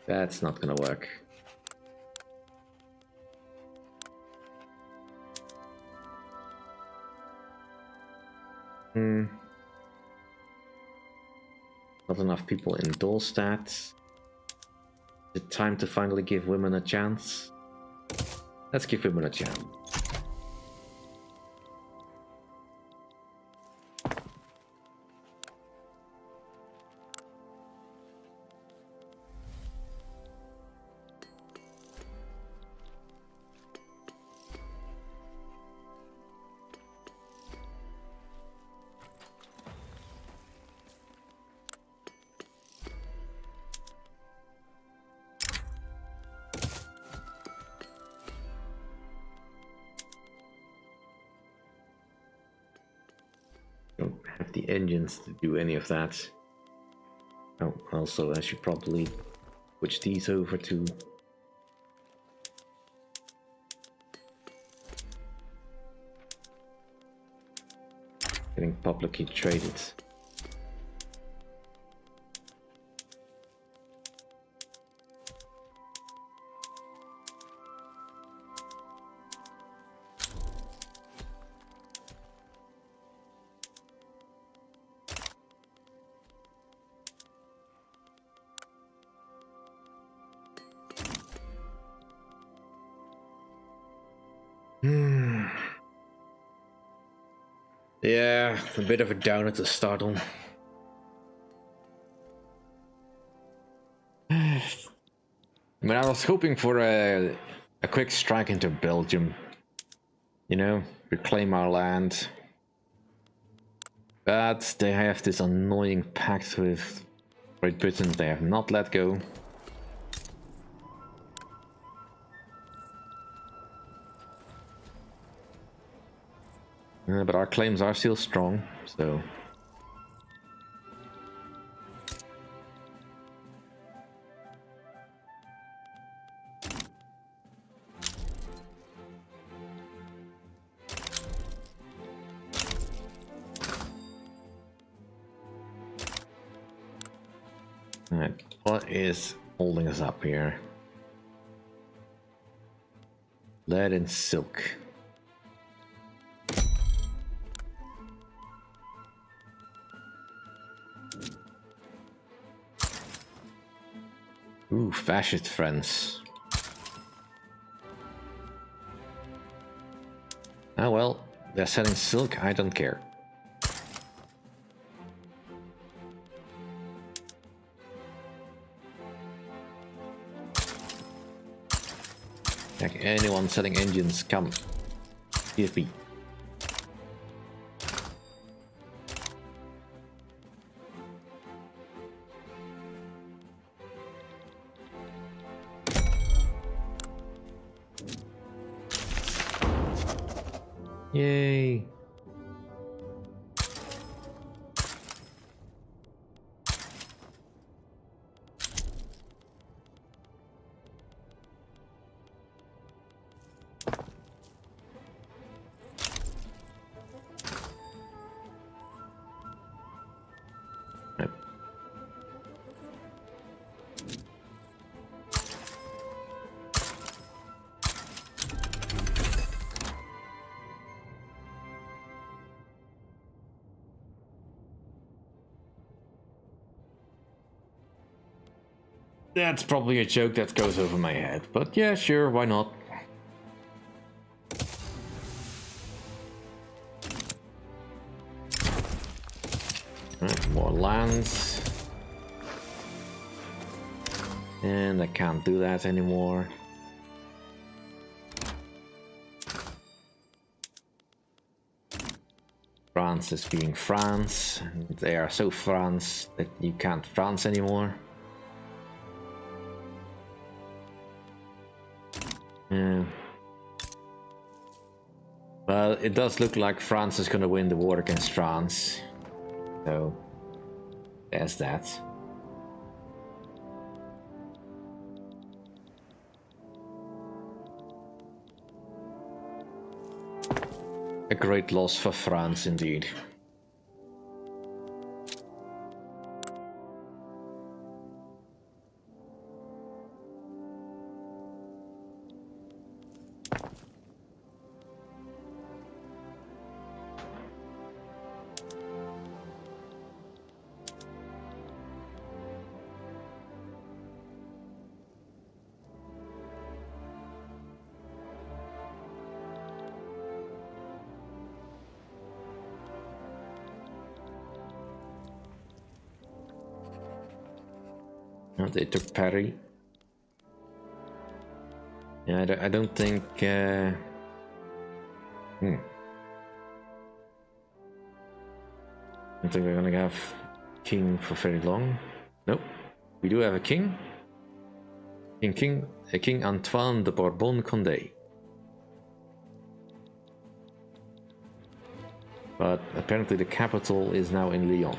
That's not gonna work. Not enough people endorse that. Is it time to finally give women a chance? Let's give women a chance. Don't have the engines to do any of that. Oh, also I should probably switch these over to getting publicly traded. Yeah, a bit of a downer to start on. I mean, I was hoping for a quick strike into Belgium. You know, reclaim our land. But they have this annoying pact with Great Britain they have not let go. But our claims are still strong, so... Alright, what is holding us up here? Lead and silk. Ooh, fascist friends. Oh well, they're selling silk, I don't care. Like anyone selling engines, come. Give me. Yay. That's probably a joke that goes over my head, but yeah, sure, why not? Right, more lands. And I can't do that anymore. France is being France. They are so France that you can't France anymore. Yeah. Well, it does look like France is gonna win the war against France. So, there's that. A great loss for France, indeed. They took Paris. Yeah, I don't think... I don't think we're gonna have king for very long. Nope. We do have a king. King Antoine de Bourbon-Condé. But apparently the capital is now in Lyon.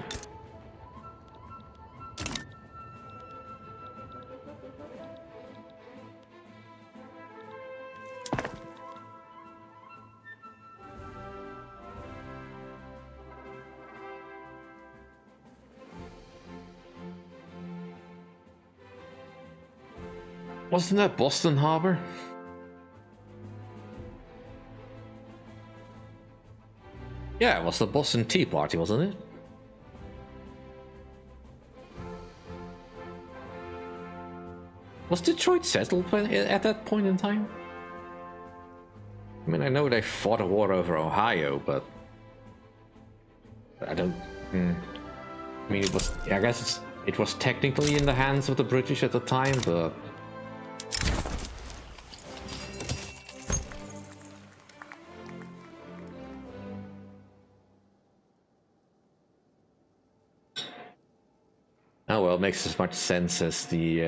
Wasn't that Boston Harbor? Yeah, it was the Boston Tea Party, wasn't it? Was Detroit settled at that point in time? I mean, I know they fought a war over Ohio, but... I don't. I mean, it was. I guess it was technically in the hands of the British at the time, but. Oh well, it makes as much sense as the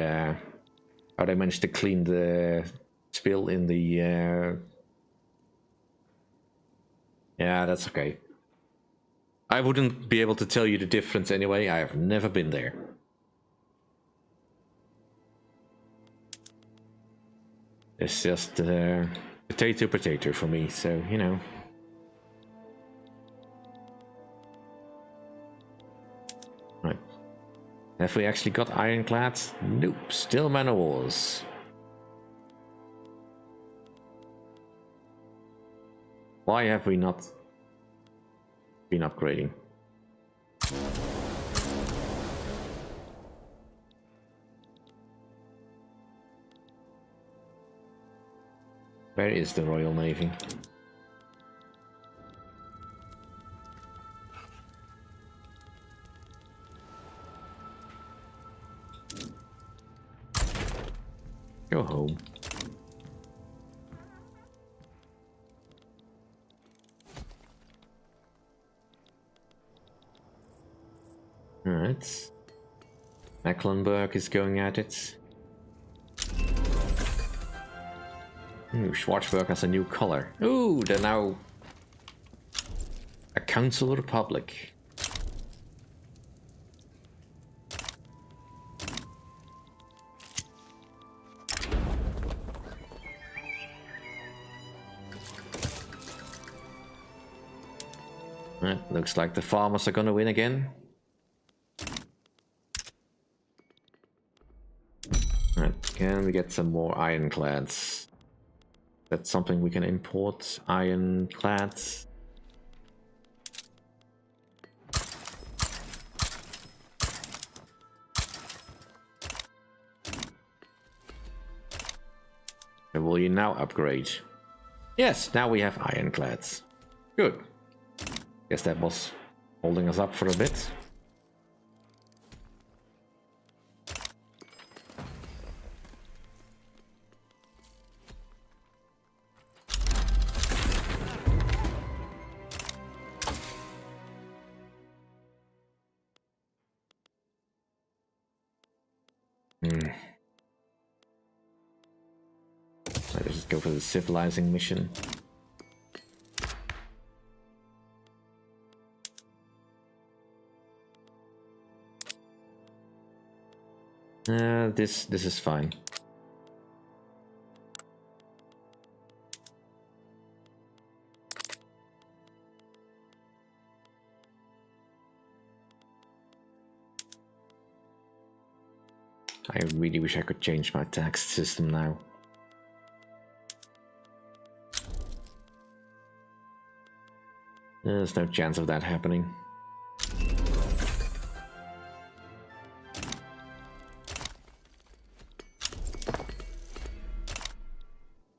how they managed to clean the spill in the. Yeah, that's okay. I wouldn't be able to tell you the difference anyway. I have never been there. It's just potato for me, so you know. Right. Have we actually got ironclads? Nope. Still man of wars. Why have we not been upgrading? Where is the Royal Navy? Go home. Alright. Mecklenburg is going at it. Ooh, Schwarzburg has a new color. Ooh, they're now a Council Republic. Looks like the farmers are gonna win again. Right, can we get some more ironclads? That's something we can import, ironclads. And will you now upgrade? Yes, now we have ironclads. Good. Guess that was holding us up for a bit. Let's just go for the civilizing mission. This is fine. I really wish I could change my tax system now. There's no chance of that happening.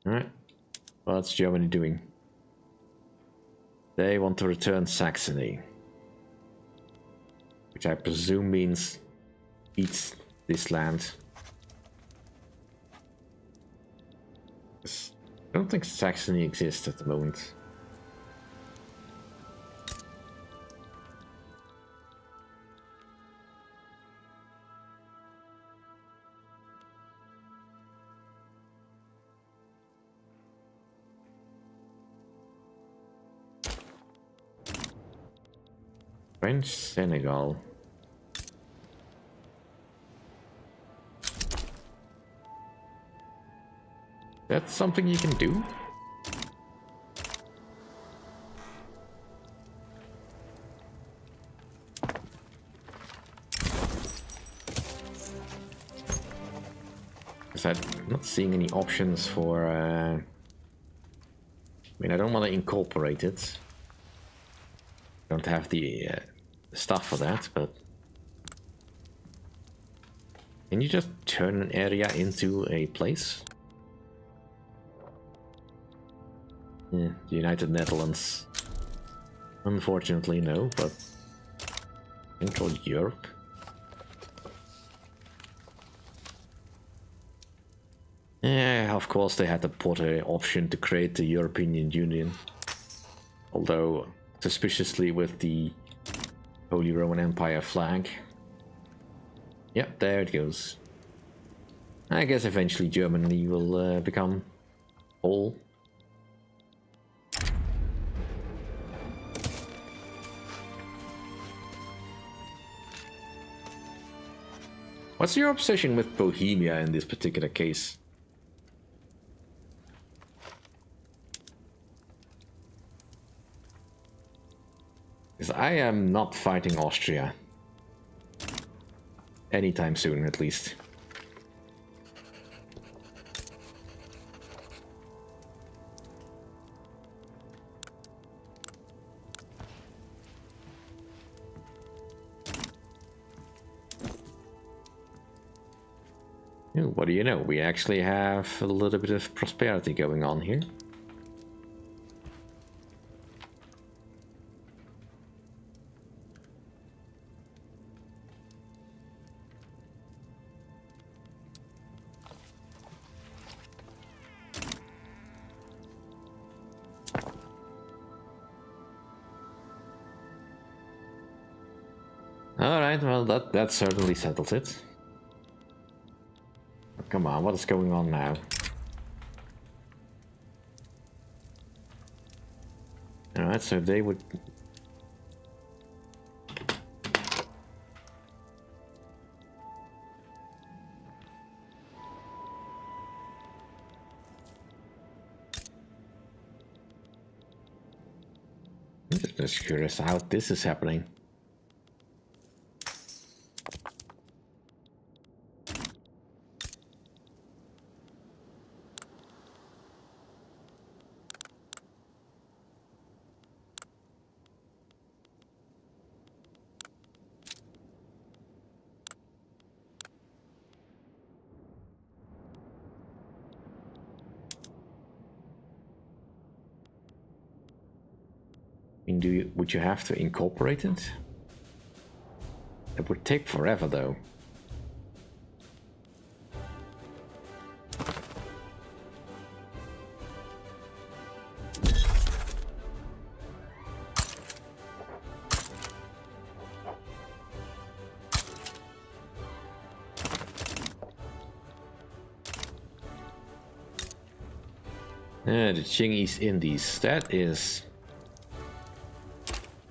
Alright. What's Germany doing? They want to return Saxony. Which I presume means eat this land. I don't think Saxony exists at the moment. French Senegal. That's something you can do? Because I'm not seeing any options for... I mean, I don't want to incorporate it. Don't have the stuff for that, but... Can you just turn an area into a place? Yeah, the United Netherlands. Unfortunately, no, but Central Europe. Yeah, of course they had the Potter option to create the European Union. Although, suspiciously with the Holy Roman Empire flag. Yep, there it goes. I guess eventually Germany will become whole. What's your obsession with Bohemia in this particular case? Because I am not fighting Austria. Anytime soon, at least. Ooh, what do you know? We actually have a little bit of prosperity going on here. Alright, well that certainly settles it. Come on, what is going on now? Alright, so they would... I'm just curious how this is happening. I mean, would you have to incorporate it? It would take forever, though. The Qing East Indies, that is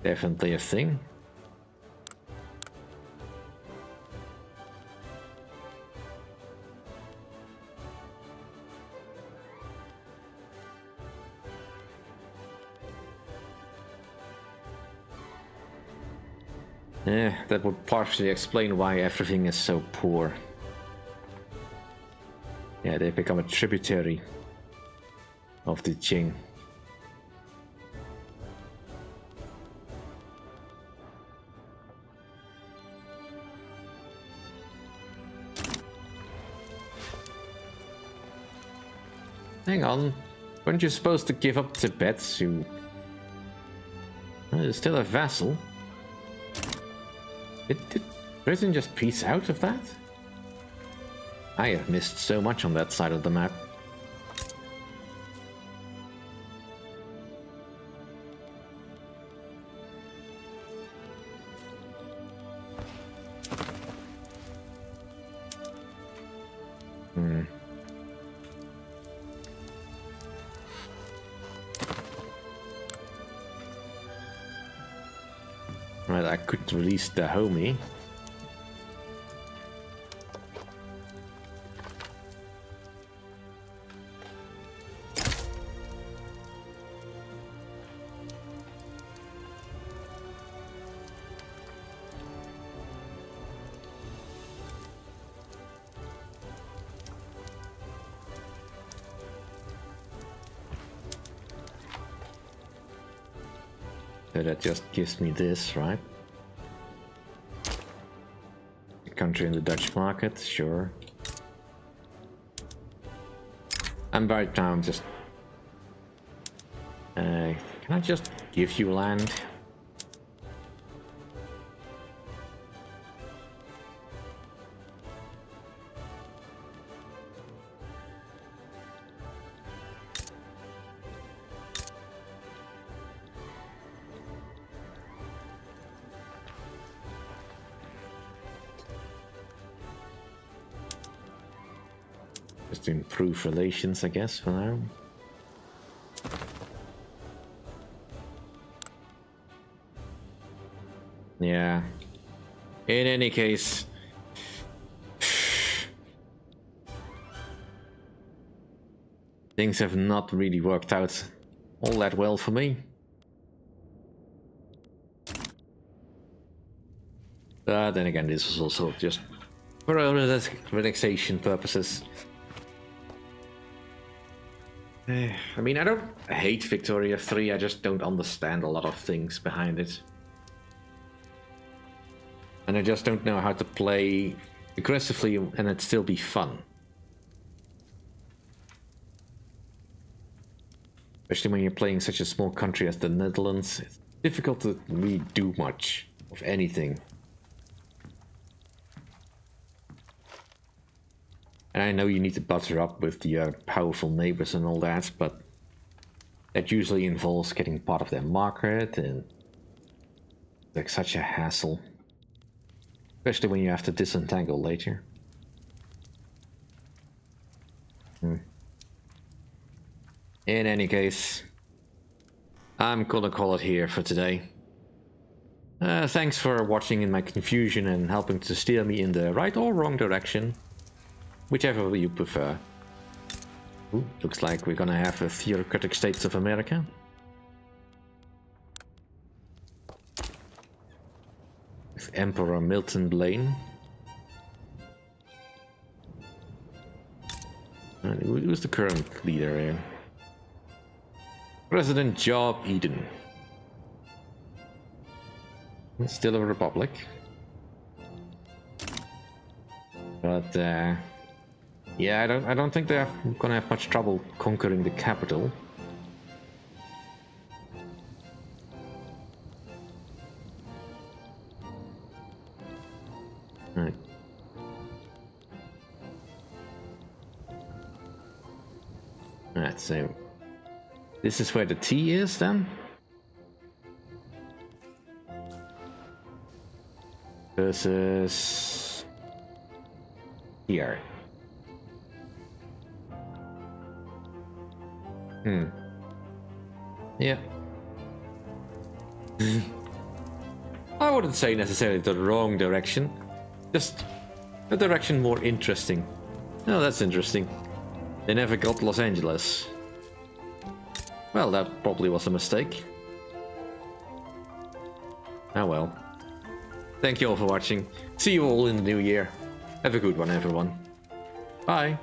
definitely a thing. Yeah, that would partially explain why everything is so poor. Yeah, they become a tributary of the Qing. Hang on, weren't you supposed to give up Tibet to... You're still a vassal. Did Britain just piece out of that? I have missed so much on that side of the map. Right, I could release the homie. So that just gives me this, right? A country in the Dutch market, sure. And right now I'm just... can I just give you land? Just to improve relations, I guess, for now. Yeah. In any case... things have not really worked out all that well for me. But then again, this was also just for relaxation purposes. I mean, I don't hate Victoria 3, I just don't understand a lot of things behind it. And I just don't know how to play aggressively and it still be fun. Especially when you're playing such a small country as the Netherlands, it's difficult to really do much of anything. And I know you need to butter up with the powerful neighbors and all that, but that usually involves getting part of their market, and it's like such a hassle. Especially when you have to disentangle later. In any case, I'm gonna call it here for today. Thanks for watching in my confusion and helping to steer me in the right or wrong direction. Whichever you prefer. Ooh, looks like we're gonna have a theocratic States of America. With Emperor Milton Blaine. Who's the current leader here? President Job Eden. It's still a republic. But yeah, I don't think they're gonna have much trouble conquering the capital. Right. Alright, so this is where the T is then? Versus here. Yeah. I wouldn't say necessarily the wrong direction. Just a direction more interesting. Oh, that's interesting. They never got Los Angeles. Well, that probably was a mistake. Oh well. Thank you all for watching. See you all in the new year. Have a good one, everyone. Bye.